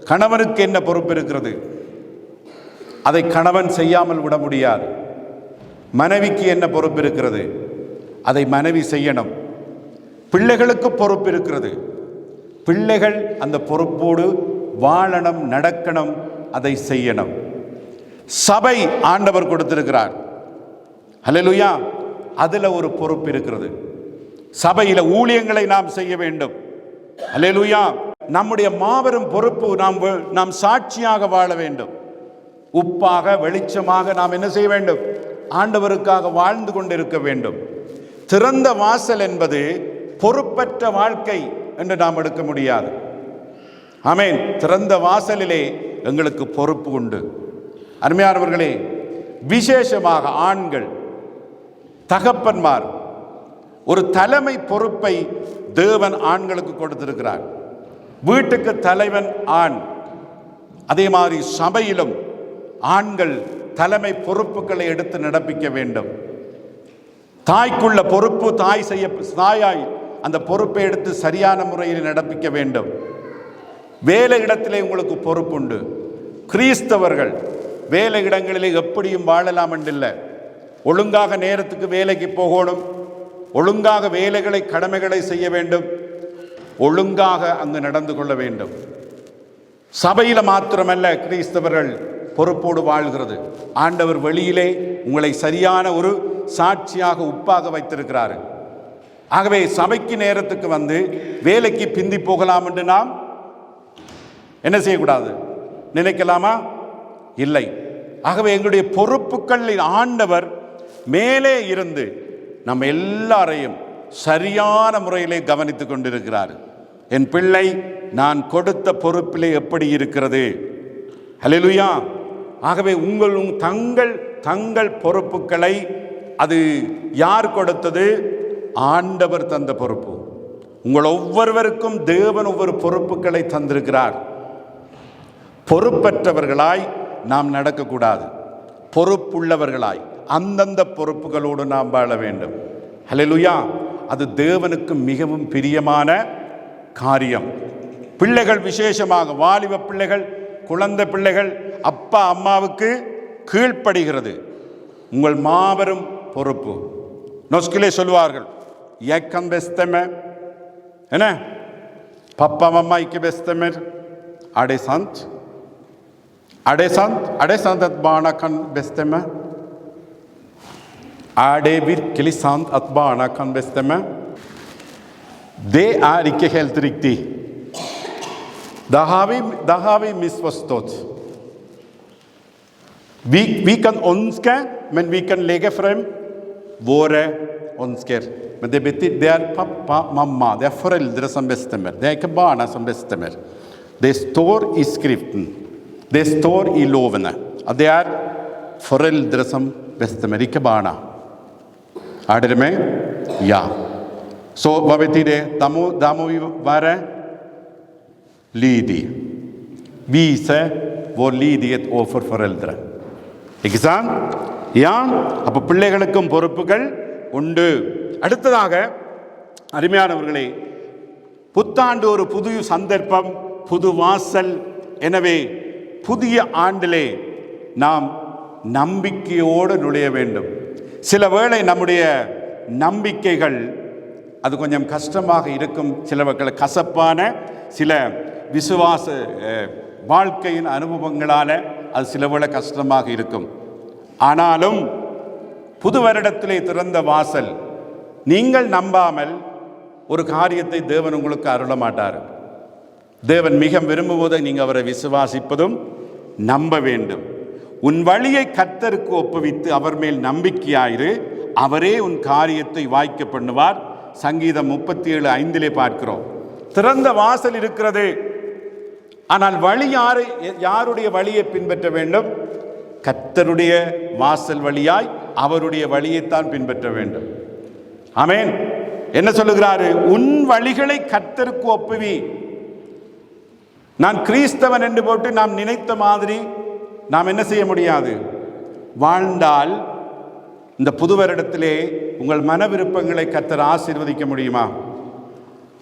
S1: கணவனுக்கு என்ன பொறுப்பு இருக்கிறது? அதை கணவன் செய்யாமல் விட முடியாது. மனைவிக்கு என்ன பொறுப்பு இருக்கிறது? அதை மனைவி செய்யணும். பிள்ளைகளுக்கு பொறுப்பு இருக்கிறது. பிள்ளைகள் அந்த பொறுப்போடு வாழணும், நடக்கணும், அதை செய்யணும். சபை ஆண்டவர் கொடுத்திருக்கிறார், அல்லேலூயா. அதுல ஒரு பொறுப்பு இருக்கிறது. சபையில ஊழியங்களை நாம் செய்ய வேண்டும், அல்லேலூயா. நம்முடைய மாபெரும் பொறுப்பு, நாம் சாட்சியாக வாழ வேண்டும். உப்பாக, வெளிச்சமாக நாம் என்ன செய்ய வேண்டும்? ஆண்டவருக்காக வாழ்ந்து கொண்டிருக்க வேண்டும். திறந்த வாசல் என்பது பொறுப்பற்ற வாழ்க்கை என்று நாம் எடுக்க முடியாது. ஆமென். திறந்த வாசலிலே எங்களுக்கு பொறுப்பு உண்டு. அருமையானவர்களே, விசேஷமாக ஆண்கள், தகப்பன்மார், ஒரு தலைமை பொறுப்பை தேவன் ஆண்களுக்கு கொடுத்திருக்கிறார். வீட்டுக்கு தலைவன் ஆண். அதே மாதிரி சபையிலும் ஆண்கள் தலைமை பொறுப்புகளை எடுத்து நடப்பிக்க வேண்டும். தாய்க்குள்ள பொறுப்பு, தாயாய் அந்த பொறுப்பை எடுத்து சரியான முறையில் நடப்பிக்க வேண்டும். வேலை இடத்திலே உங்களுக்கு பொறுப்புண்டு. கிறிஸ்தவர்கள் வேலை இடங்களிலே எப்படியும் வாழலாம் என்றில்லை. ஒழுங்காக நேரத்துக்கு வேலைக்கு போகணும், ஒழுங்காக வேலைகளை, கடமைகளை செய்ய வேண்டும், ஒழுங்காக அங்கு நடந்து கொள்ள வேண்டும். சபையில மாத்திரமல்ல கிறிஸ்தவர்கள் பொறுப்போடு வாழ்கிறது. ஆண்டவர் வெளியிலே உங்களை சரியான ஒரு சாட்சியாக, உப்பாக வைத்திருக்கிறார். ஆகவே சபைக்கு நேரத்துக்கு வந்து வேலைக்கு பிந்தி போகலாம் என்று நாம் என்ன செய்யக்கூடாது? நினைக்கலாமா? இல்லை. ஆகவே எங்களுடைய பொறுப்புகளில் ஆண்டவர் மேலே இருந்து நம்ம எல்லாரையும் சரியான முறையிலே கவனித்துக் கொண்டிருக்கிறார். என் பிள்ளை நான் கொடுத்த பொறுப்பிலே எப்படி இருக்கிறது? ஹல்லேலூயா. ஆகவே தங்கள் பொறுப்புகளை, அது யார் கொடுத்தது? ஆண்டவர் தந்த பொறுப்பு. உங்கள் ஒவ்வொருவருக்கும் தேவன் ஒவ்வொரு பொறுப்புகளை தந்திருக்கிறார். பொறுப்பற்றவர்களாய் நாம் நடக்கக்கூடாது. பொறுப்புள்ளவர்களாய் அந்தந்த பொறுப்புகளோடு நாம் வாழ வேண்டும். ஹல்லேலூயா. அது தேவனுக்கு மிகவும் பிரியமான காரியம். பிள்ளைகள், விசேஷமாக வாலிப பிள்ளைகள், குழந்தை பிள்ளைகள் அப்பா அம்மாவுக்கு கீழ்ப்படுகிறது உங்கள் மாபெரும் பொறுப்பு. நொஸ்கிலே சொல்வார்கள், ஏக்கம் பெஸ்தம என்ன பப்பா மம்மா இக்கு பெஸ்தமர் அடே சந்த் அத்பானா கன் பெஸ்தம அடே virkelig sant at barna kan bestemme. Det ikke helt riktig. Da har vi misforstått. Vi kan ønske, men vi kan legge frem våre ønsker. Men det betyr det er pappa, mamma, det er foreldre som bestemmer. Det er ikke barna som bestemmer. Det står i skriften. Det står i lovene. At det er foreldre som bestemmer, ikke barna. Er dere med? Ja. Så hva betyr det? Da må vi være lydige. Vise vår lydighet overfor foreldre. Ikke sant? Ja, அப்போ பிள்ளைகளுக்கும் பொறுப்புகள் உண்டு. அடுத்ததாக அருமையானவர்களே, புத்தாண்டு ஒரு புது சந்தர்ப்பம், புது வாசல். எனவே புதிய ஆண்டிலே நாம் நம்பிக்கையோடு நுழைய வேண்டும். சில வேளை நம்முடைய நம்பிக்கைகள் அது கொஞ்சம் கஷ்டமாக இருக்கும். சிலவர்கள் கசப்பான சில விசுவாச வாழ்க்கையின் அனுபவங்களால் அது சில வேளை கஷ்டமாக இருக்கும். ஆனாலும் புது வருடத்திலே திறந்த வாசல். நீங்கள் நம்பாமல் ஒரு காரியத்தை தேவன் உங்களுக்கு அருள மாட்டார். தேவன் மிக விரும்புவதை நீங்கள் அவரை விசுவாசிப்பதும் நம்ப வேண்டும். உன் வழியை கர்த்தருக்கு ஒப்புவித்து அவர் மேல் நம்பிக்கையாயிரு, அவரே உன் காரியத்தை வாய்க்க பண்ணுவார். சங்கீதம் 37:5 பார்க்கிறோம். திறந்த வாசல் இருக்கிறது. ஆனால் வழி யாருடைய வழியை பின்பற்ற வேண்டும்? கர்த்தருடைய வாசல் வழியாய் அவருடைய வழியைத்தான் பின்பற்ற வேண்டும். ஆமென். என்ன சொல்லுகிறாரு? உன் வழிகளை கர்த்தருக்கு ஒப்புவி. நான் கிறிஸ்தவன் என்று போட்டு நாம் நினைத்த மாதிரி நாம் என்ன செய்ய முடியாது. வாழ்ந்தால் இந்த புது வருடத்திலே உங்கள் மன விருப்பங்களை கர்த்தர் ஆசீர்வதிக்க முடியுமா?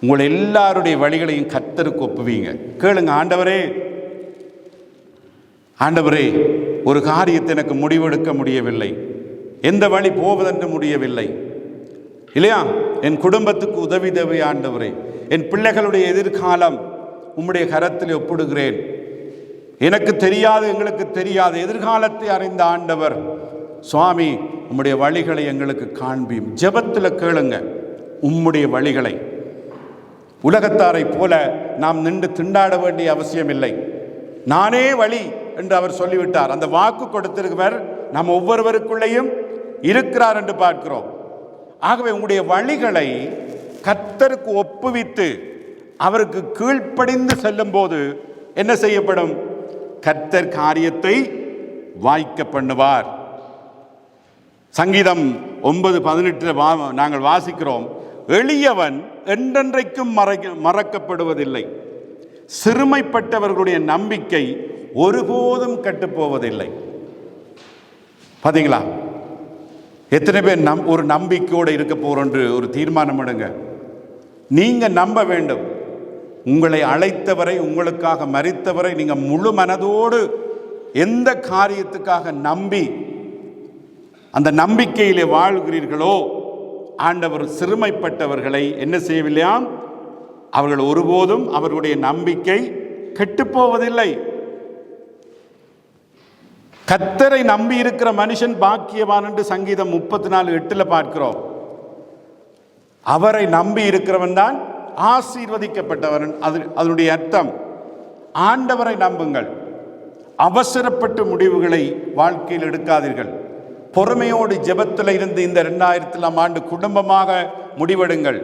S1: உங்கள் எல்லாருடைய வழிகளையும் கர்த்தருக்கு ஒப்புவீங்க. கேளுங்க, ஆண்டவரே ஒரு காரியத்தை எனக்கு முடிவெடுக்க முடியவில்லை, எந்த வழி போவதென்று முடியவில்லை இல்லையா? என் குடும்பத்துக்கு உதவி தேவை ஆண்டவரே. என் பிள்ளைகளுடைய எதிர்காலம் உம்முடைய கரத்தில் ஒப்பிடுகிறேன். எனக்கு தெரியாது, எங்களுக்கு தெரியாது, எதிர்காலத்தை அறிந்த ஆண்டவர் சுவாமி, உம்முடைய வழிகளை எங்களுக்கு காண்பியும். ஜெபத்தில் கேளுங்க உம்முடைய வழிகளை. உலகத்தாரை போல நாம் நின்று திண்டாட வேண்டிய அவசியம் இல்லை. நானே வழி என்று அவர் சொல்லிவிட்டார். அந்த வாக்கு கொடுத்திருக்கிறவர் நாம் ஒவ்வொருவருக்குள்ளேயும் இருக்கிறார் என்று பார்க்கிறோம். ஆகவே உங்களுடைய வழிகளை கர்த்தருக்கு ஒப்புவித்து அவருக்கு கீழ்ப்படிந்து செல்லும் போது என்ன செய்யப்படும்? கர்த்தர் காரியத்தை வாய்க்க பண்ணுவார். சங்கீதம் 9:18 நாங்கள் வாசிக்கிறோம், எளியவன் என்றென்றைக்கும் மறக்கப்படுவதில்லை, சிறுமைப்பட்டவர்களுடைய நம்பிக்கை ஒருபோதும் கெட்டுப்போவதில்லை. பார்த்தீங்களா? எத்தனை பேர் ஒரு நம்பிக்கையோடு இருக்க போறோம் ஒரு தீர்மானம் எடுங்க. நீங்க நம்ப வேண்டும். உங்களை அழைத்தவரை, உங்களுக்காக மரித்தவரை நீங்க முழு மனதோடு எந்த காரியத்துக்காக நம்பி அந்த நம்பிக்கையிலே வாழ்கிறீர்களோ, ஆண்டவர் சிறுமைப்பட்டவர்களை என்ன செய்யவில்லையாம்? அவர்கள் ஒருபோதும் அவர்களுடைய நம்பிக்கை கெட்டுப்போவதில்லை. கர்த்தரை நம்பி இருக்கிற மனுஷன் பாக்கியவான் என்று சங்கீதம் 34:8 பார்க்கிறோம். அவரை நம்பி இருக்கிறவன் தான் ஆசீர்வதிக்கப்பட்டவன். அதனுடைய அர்த்தம், ஆண்டவரை நம்புங்கள். அவசரப்பட்டு முடிவுகளை வாழ்க்கையில் எடுக்காதீர்கள். பொறுமையோடு ஜெபத்தில் இருந்து இந்த 2000ஆம் ஆண்டு குடும்பமாக முடிவெடுங்கள்.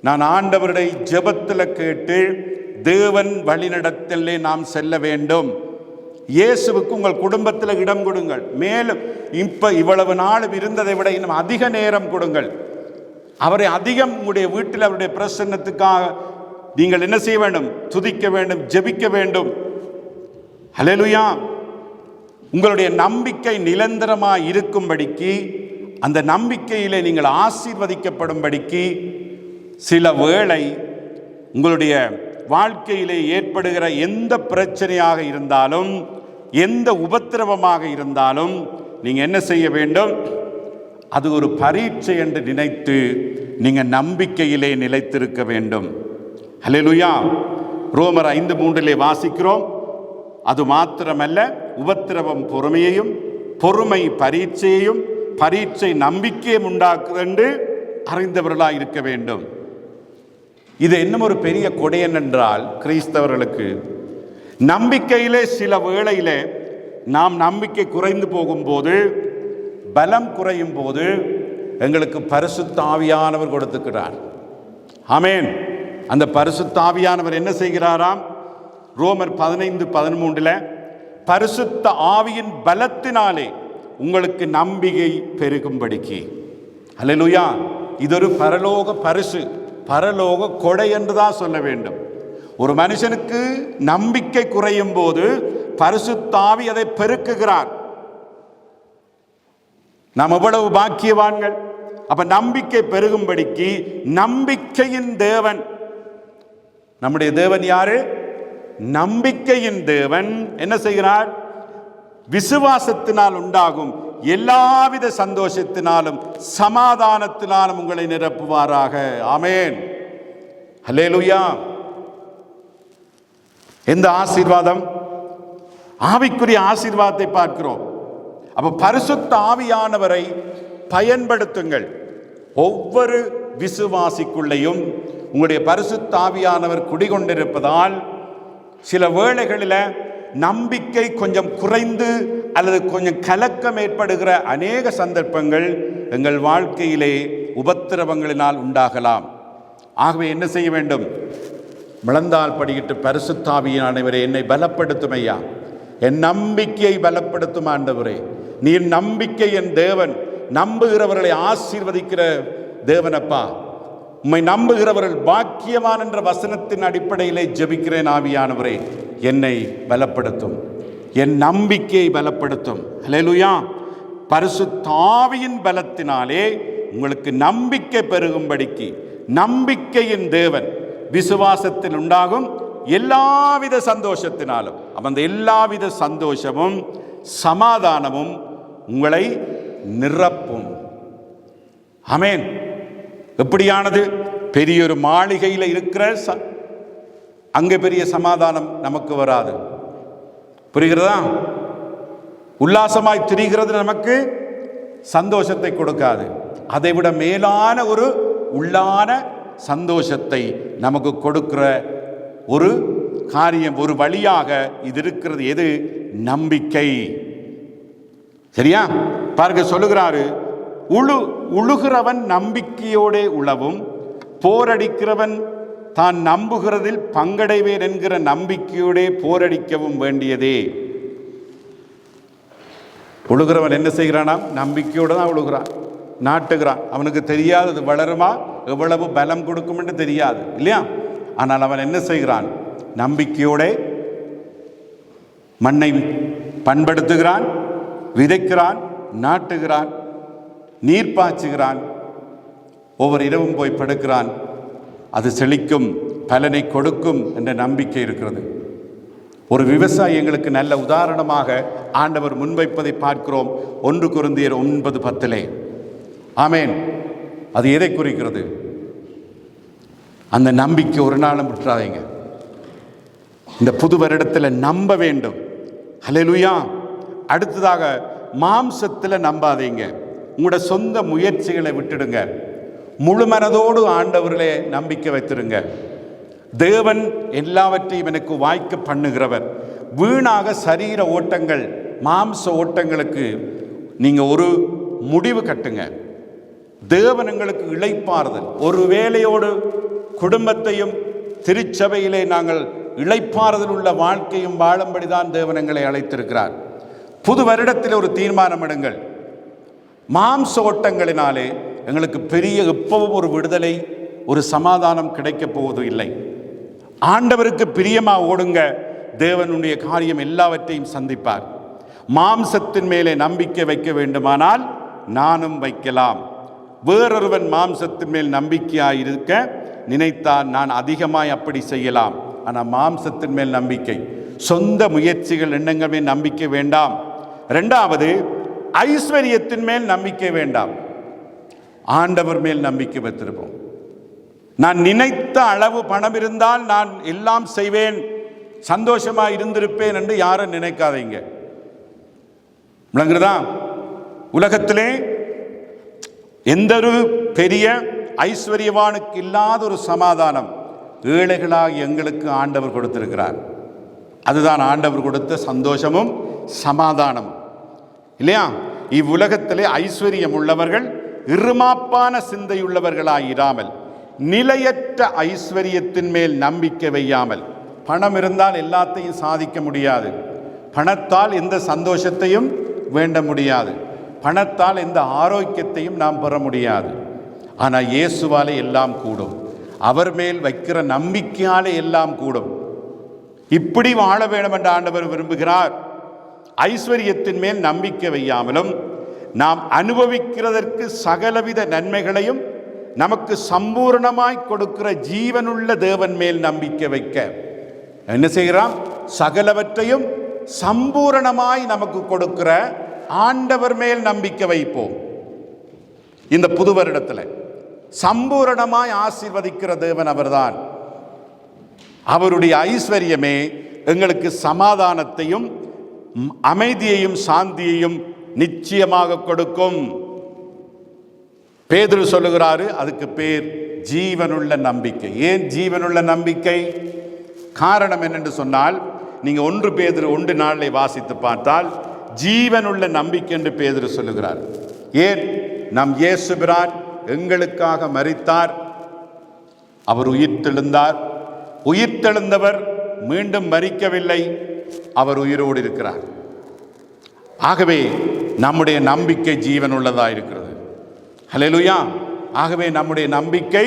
S1: நான் ஆண்டவருடைய ஜெபத்தில் கேட்டு தேவன் வழிநடத்தலே நாம் செல்ல வேண்டும். இயேசுவுக்கு உங்கள் குடும்பத்தில் இடம் கொடுங்கள். மேலும் இப்ப இவ்வளவு நாள் இருந்ததை விட இன்னும் அதிக நேரம் கொடுங்கள். அவரை அதிகம் உங்களுடைய வீட்டில் அவருடைய பிரசன்னத்துக்காக நீங்கள் என்ன செய்ய வேண்டும்? துதிக்க வேண்டும், ஜெபிக்க வேண்டும். ஹல்லேலூயா. உங்களுடைய நம்பிக்கை நிரந்தரமாக இருக்கும்படிக்கு அந்த நம்பிக்கையிலே நீங்கள் ஆசீர்வதிக்கப்படும்படிக்கு சில வேளை உங்களுடைய வாழ்க்கையிலே ஏற்படுகிற எந்த பிரச்சனையாக இருந்தாலும், எந்த உபத்திரவமாக இருந்தாலும் நீங்கள் என்ன செய்ய வேண்டும்? அது ஒரு பரீட்சை என்று நினைத்து நீங்கள் நம்பிக்கையிலே நிலைத்திருக்க வேண்டும். ஹல்லேலூயா. ரோமர் 5:3 வாசிக்கிறோம். அது மாத்திரமல்ல, உபத்திரவம் பொறுமையையும், பொறுமை பரீட்சையையும், பரீட்சை நம்பிக்கையும் உண்டாக்குது என்று அறிந்தவர்களாக இருக்க வேண்டும். இது இன்னும் ஒரு பெரிய கொடையன் என்றால், கிறிஸ்தவர்களுக்கு நம்பிக்கையிலே சில வேளையிலே நாம் நம்பிக்கை குறைந்து போகும்போது, பலம் குறையும் போது எங்களுக்கு பரிசுத்த ஆவியானவர் கொடுத்துக்கிறார். ஆமென். அந்த பரிசுத்த ஆவியானவர் என்ன செய்கிறாராம்? ரோமர் 15:13 பரிசுத்த ஆவியின் பலத்தினாலே உங்களுக்கு நம்பிக்கை பெருகும்படிக்கு. ஹல்லேலூயா. இதொரு பரலோக பரிசு, பரலோக கொடை என்றுதான் சொல்ல வேண்டும். ஒரு மனுஷனுக்கு நம்பிக்கை குறையும் போது பரிசுத்த ஆவி அதை பெருக்குகிறார். நாம் எவ்வளவு பாக்கியவான்கள்! அப்ப நம்பிக்கை பெருகும்படிக்கு நம்பிக்கையின் தேவன், நம்முடைய தேவன் யாரு? நம்பிக்கையின் தேவன் என்ன செய்கிறார்? விசுவாசத்தினால் உண்டாகும் எல்லாவித சந்தோஷத்தினாலும் சமாதானத்தினாலும் உங்களை நிரப்புவாராக. ஆமென். ஹல்லேலூயா. எந்த ஆசீர்வாதம்! ஆவிக்குரிய ஆசீர்வாதத்தை பார்க்கிறோம். அப்ப பரிசுத்த ஆவியானவரை பயன்படுத்துங்கள். ஒவ்வொரு விசுவாசிக்குள்ளேயும் உங்களுடைய பரிசுத்த ஆவியானவர் குடிகொண்டிருப்பதால் சில வேளைகளில் நம்பிக்கை கொஞ்சம் குறைந்து அல்லது கொஞ்சம் கலக்கம் ஏற்படுகிற அநேக சந்தர்ப்பங்கள் எங்கள் வாழ்க்கையிலே உபத்திரவங்களினால் உண்டாகலாம். ஆகவே என்ன செய்ய வேண்டும்? முழந்தால் படியிட்டு பரிசுத்த ஆவியானவரே என்னை பலப்படுத்தும் ஐயா, என் நம்பிக்கையை பலப்படுத்தும் ஆண்டவரே, நீர் நம்பிக்கை என் தேவன், நம்புகிறவர்களை ஆசீர்வதிக்கிற தேவனப்பா, உம்மை நம்புகிறவர்கள் பாக்கியவான் என்ற வசனத்தின் அடிப்படையிலே ஜெபிக்கிறேன். ஆவியானவரே என்னை பலப்படுத்தும், என் நம்பிக்கையை பலப்படுத்தும். ஹல்லேலூயா. பரிசுத்த ஆவியின் பலத்தினாலே உங்களுக்கு நம்பிக்கை பெருகும்படிக்கு நம்பிக்கையின் தேவன் விசுவாசத்தில் உண்டாகும் எல்லாவித சந்தோஷத்தினாலும், அந்த எல்லாவித சந்தோஷமும் சமாதானமும் உங்களை நிரப்பும். ஆமென். எப்படியானது? பெரிய ஒரு மாளிகையில் இருக்கிற அங்கே பெரிய சமாதானம் நமக்கு வராது. புரிகிறதா? உல்லாசமாய் திரிகிறது நமக்கு சந்தோஷத்தை கொடுக்காது. அதைவிட மேலான ஒரு உள்ளான சந்தோஷத்தை நமக்கு கொடுக்கிற ஒரு காரியம், ஒரு வழியாக இது இருக்கிறது. எது? நம்பிக்கை. சரியா? பாருங்க, சொல்லுகிறாரு, உழுகிறவன் நம்பிக்கையோட உழவும், போரடிக்கிறவன் தான் நம்புகிறதில் பங்கடைவேன் என்கிற நம்பிக்கையோட போரடிக்கவும் வேண்டியதே. உழுகிறவன் என்ன செய்கிறானா? நம்பிக்கையோடு தான் உழுகிறான், நாட்டுகிறான். அவனுக்கு தெரியாது அது வளருமா, எவ்வளவு பலம் கொடுக்கும் என்று தெரியாது, இல்லையா? ஆனால் அவன் என்ன செய்கிறான்? நம்பிக்கையோட மண்ணை பண்படுத்துகிறான், விதைக்கிறான், நாட்டுகிறான், நீர் பாய்ச்சுகிறான், ஒவ்வொரு இரவும் போய் படுக்கிறான். அது செழிக்கும், பலனை கொடுக்கும் என்ற நம்பிக்கை இருக்கிறது. ஒரு விவசாயி எங்களுக்கு நல்ல உதாரணமாக ஆண்டவர் முன்வைப்பதை பார்க்கிறோம். 1 கொரிந்தியர் 9:10. ஆமென். அது எதை குறிக்கிறது? அந்த நம்பிக்கை ஒரு நாளும் விட்டுறாதீங்க. இந்த புது வருடத்தில் நம்ப வேண்டும். ஹல்லேலூயா. அடுத்ததாக, மாம்சத்தில் நம்பாதீங்க. உங்களோட சொந்த முயற்சிகளை விட்டுடுங்க. முழு மனதோடு ஆண்டவர்களே நம்பிக்கை வைத்திருங்க. தேவன் எல்லாவற்றையும் எனக்கு வாய்க்க பண்ணுகிறவர். வீணாக சரீர ஓட்டங்கள், மாம்ச ஓட்டங்களுக்கு நீங்கள் ஒரு முடிவு கட்டுங்க. தேவன் எங்களுக்கு இளைப்பாறுதல், ஒரு வேலையோடு குடும்பத்தையும் திருச்சபையிலே நாங்கள் இளைப்பாறுதல் உள்ள வாழ்க்கையும் வாழும்படிதான் தேவன் எங்களை அழைத்திருக்கிறார். புது வருடத்தில் ஒரு தீர்மானம் எடுங்கள். மாம்ச ஓட்டங்களினாலே எங்களுக்கு பெரிய எப்பவும் ஒரு விடுதலை, ஒரு சமாதானம் கிடைக்கப் போவது இல்லை. ஆண்டவருக்கு பிரியமா ஓடுங்க. தேவனுடைய காரியம் எல்லாவற்றையும் சந்திப்பார். மாம்சத்தின் மேலே நம்பிக்கை வைக்க வேண்டுமானால் நானும் வைக்கலாம். வேறொருவன் மாம்சத்தின் மேல் நம்பிக்கையாயிருக்க நினைத்தால் நான் அதிகமாய் அப்படி செய்யலாம். ஆனால் மாம்சத்தின் மேல் நம்பிக்கை, சொந்த முயற்சிகள், எண்ணங்கள் மேல் நம்பிக்கை வேண்டாம். இரண்டாவது, ஐஸ்வர்யத்தின் மேல் நம்பிக்கை வேண்டாம். ஆண்டவர் மேல் நம்பிக்கை வைத்திருப்போம். நான் நினைத்த அளவு பணம் இருந்தால் நான் எல்லாம் செய்வேன், சந்தோஷமா இருந்திருப்பேன் என்று யாரும் நினைக்காதீங்க. விளங்குறதா? உலகத்திலே எந்த ஒரு பெரிய ஐஸ்வர்யவானுக்கு இல்லாத ஒரு சமாதானம் ஏழைகளாக எங்களுக்கு ஆண்டவர் கொடுத்திருக்கிறார். அதுதான் ஆண்டவர் கொடுத்த சந்தோஷமும் சமாதானம், இல்லையா? இவ்வுலகத்திலே ஐஸ்வர்யம் உள்ளவர்கள் இருமாப்பான சிந்தையுள்ளவர்களாயிராமல், நிலையற்ற ஐஸ்வர்யத்தின் மேல் நம்பிக்கை வையாமல். பணம் இருந்தால் எல்லாத்தையும் சாதிக்க முடியாது. பணத்தால் எந்த சந்தோஷத்தையும் வேண்ட முடியாது. பணத்தால் எந்த ஆரோக்கியத்தையும் நாம் பெற முடியாது. ஆனால் இயேசுவாலே எல்லாம் கூடும். அவர் மேல் வைக்கிற நம்பிக்கையாலே எல்லாம் கூடும். இப்படி வாழ வேண்டும் என்று ஆண்டவர் விரும்புகிறார். ஐஸ்வர்யத்தின் மேல் நம்பிக்கை வையாமலும், நாம் அனுபவிக்கிறதற்கு சகலவித நன்மைகளையும் நமக்கு சம்பூர்ணமாய் கொடுக்கிற ஜீவனுள்ள தேவன் மேல் நம்பிக்கை வைக்க என்ன செய்கிறான்? சகலவற்றையும் சம்பூரணமாய் நமக்கு கொடுக்கிற ஆண்டவர் மேல் நம்பிக்கை வைப்போம். இந்த புது வருடத்தில் சம்பூரணமாய் ஆசீர்வதிக்கிற தேவன் அவர்தான். அவருடைய ஐஸ்வர்யமே எங்களுக்கு சமாதானத்தையும் அமைதியையும் சாந்தியையும் நிச்சயமாக கொடுக்கும். பேதுரு சொல்லுகிறாரு, அதுக்கு பேர் ஜீவனுள்ள நம்பிக்கை. ஏன் ஜீவனுள்ள நம்பிக்கை? காரணம் என்னென்று சொன்னால், நீங்க 1 பேதுரு 1:4 வாசித்து பார்த்தால் ஜீவனுள்ள நம்பிக்கை என்று பேதுரு சொல்லுகிறார். ஏன்? நம் இயேசு பிரான் எங்களுக்காக மரித்தார், அவர் உயிர்த்தெழுந்தார். உயிர்த்தெழுந்தவர் மீண்டும் மரிக்கவில்லை, அவர் உயிரோடு இருக்கிறார். ஆகவே நம்முடைய நம்பிக்கை ஜீவனுள்ளதாக இருக்கிறது. ஹல்லேலூயா! ஆகவே நம்முடைய நம்பிக்கை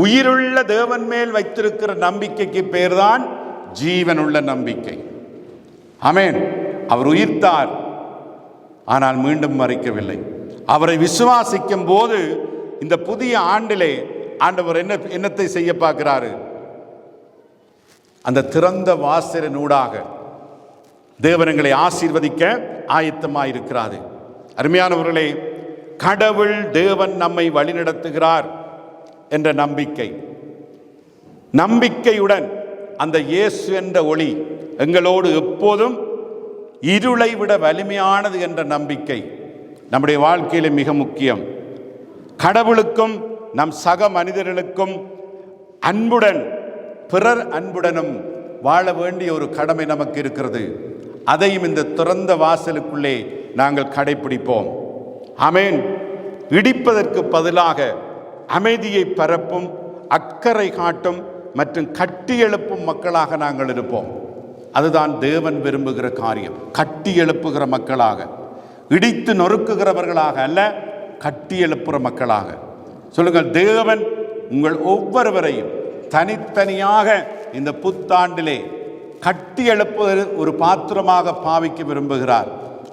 S1: உயிருள்ள தேவன் மேல் வைத்திருக்கிற நம்பிக்கைக்கு பேர்தான் ஜீவனுள்ள நம்பிக்கை. ஆமென். அவர் உயிர்த்தார், ஆனால் மீண்டும் மரிக்கவில்லை. அவரை விசுவாசிக்கும் போது இந்த புதிய ஆண்டிலே ஆண்டவர் என்னத்தை செய்ய பார்க்கிறாரு? அந்த திறந்த வாசலினூடாக தேவன் எங்களை ஆசீர்வதிக்க ஆயத்தமாயிருக்கிறாரு. அருமையானவர்களே, கடவுள் தேவன் நம்மை வழிநடத்துகிறார் என்ற நம்பிக்கையுடன் அந்த இயேசு என்ற ஒளி எங்களோடு எப்போதும் இருளை விட வலிமையானது என்ற நம்பிக்கை நம்முடைய வாழ்க்கையில மிக முக்கியம். கடவுளுக்கும் நம் சக மனிதர்களுக்கும் அன்புடன், பிறர் அன்புடனும் வாழ வேண்டிய ஒரு கடமை நமக்கு இருக்கிறது. அதையும் இந்த திறந்த வாசலுக்குள்ளே நாங்கள் கடைபிடிப்போம். ஆமென். இடிப்பதற்கு பதிலாக அமைதியை பரப்பும், அக்கறை காட்டும் மற்றும் கட்டி எழுப்பும் மக்களாக நாங்கள் இருப்போம். அதுதான் தேவன் விரும்புகிற காரியம். கட்டி எழுப்புகிற மக்களாக, இடித்து நொறுக்குகிறவர்களாக அல்ல, கட்டி எழுப்புகிற மக்களாக. சொல்லுங்கள், தேவன் உங்கள் ஒவ்வொருவரையும் தனித்தனியாக இந்த புத்தாண்டிலே கட்டி எழுப்புகிற ஒரு பாத்திரமாக பாவிக்க விரும்புகிறார்.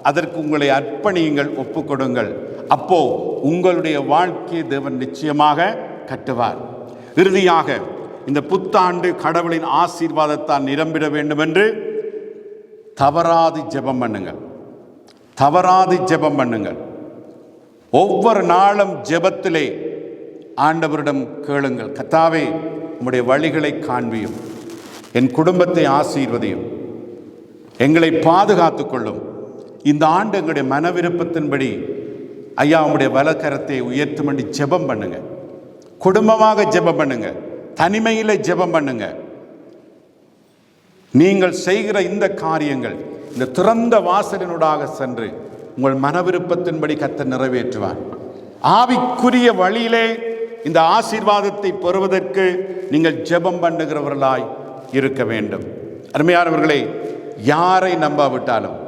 S1: அதற்கு உங்களை அர்ப்பணியுங்கள், ஒப்புக்கொடுங்கள். அப்போ உங்களுடைய வாழ்க்கையை தேவன் நிச்சயமாக கட்டுவார். இறுதியாக இந்த புத்தாண்டு கடவுளின் ஆசீர்வாதத்தால் நிரம்பிட வேண்டும் என்று தவறாது ஜெபம் பண்ணுங்கள். தவறாது ஜெபம் பண்ணுங்கள். ஒவ்வொரு நாளும் ஜெபத்திலே ஆண்டவரிடம் கேளுங்கள், கர்த்தாவே உம்முடைய வழிகளை காண்பியும், என் குடும்பத்தை ஆசீர்வதியும், எங்களை பாதுகாத்து கொள்ளும். இந்த ஆண்டு எங்களுடைய மன விருப்பத்தின்படி ஐயா உம்முடைய வலக்கரத்தை உயர்த்தும் என்று ஜெபம் பண்ணுங்க. குடும்பமாக ஜெபம் பண்ணுங்க, தனிமையில் ஜெபம் பண்ணுங்க. நீங்கள் செய்கிற இந்த காரியங்கள் இந்த திறந்த வாசலினூடாக சென்று உங்கள் மன விருப்பத்தின்படி கர்த்தர் நிறைவேற்றுவார். ஆவிக்குரிய வழியிலே இந்த ஆசீர்வாதத்தை பெறுவதற்கு நீங்கள் ஜெபம் பண்ணுகிறவர்களாய் இருக்க வேண்டும். அருமையானவர்களே, யாரை நம்பாவிட்டாலும்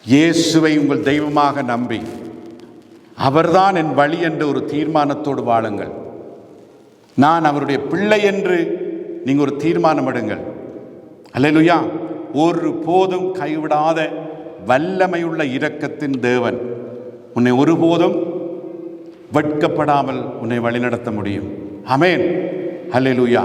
S1: இயேசுவை உங்கள் தெய்வமாக நம்பி அவர்தான் என் வழி என்று ஒரு தீர்மானத்தோடு வாழுங்கள். நான் அவருடைய பிள்ளை என்று நீங்கள் ஒரு தீர்மானம் எடுங்கள். அல்லேலூயா! ஒரு போதும் கைவிடாத வல்லமையுள்ள இரக்கத்தின் தேவன் உன்னை ஒருபோதும் வெட்கப்படாமல் உன்னை வழிநடத்த முடியும். ஆமென். ஹல்லேலூயா.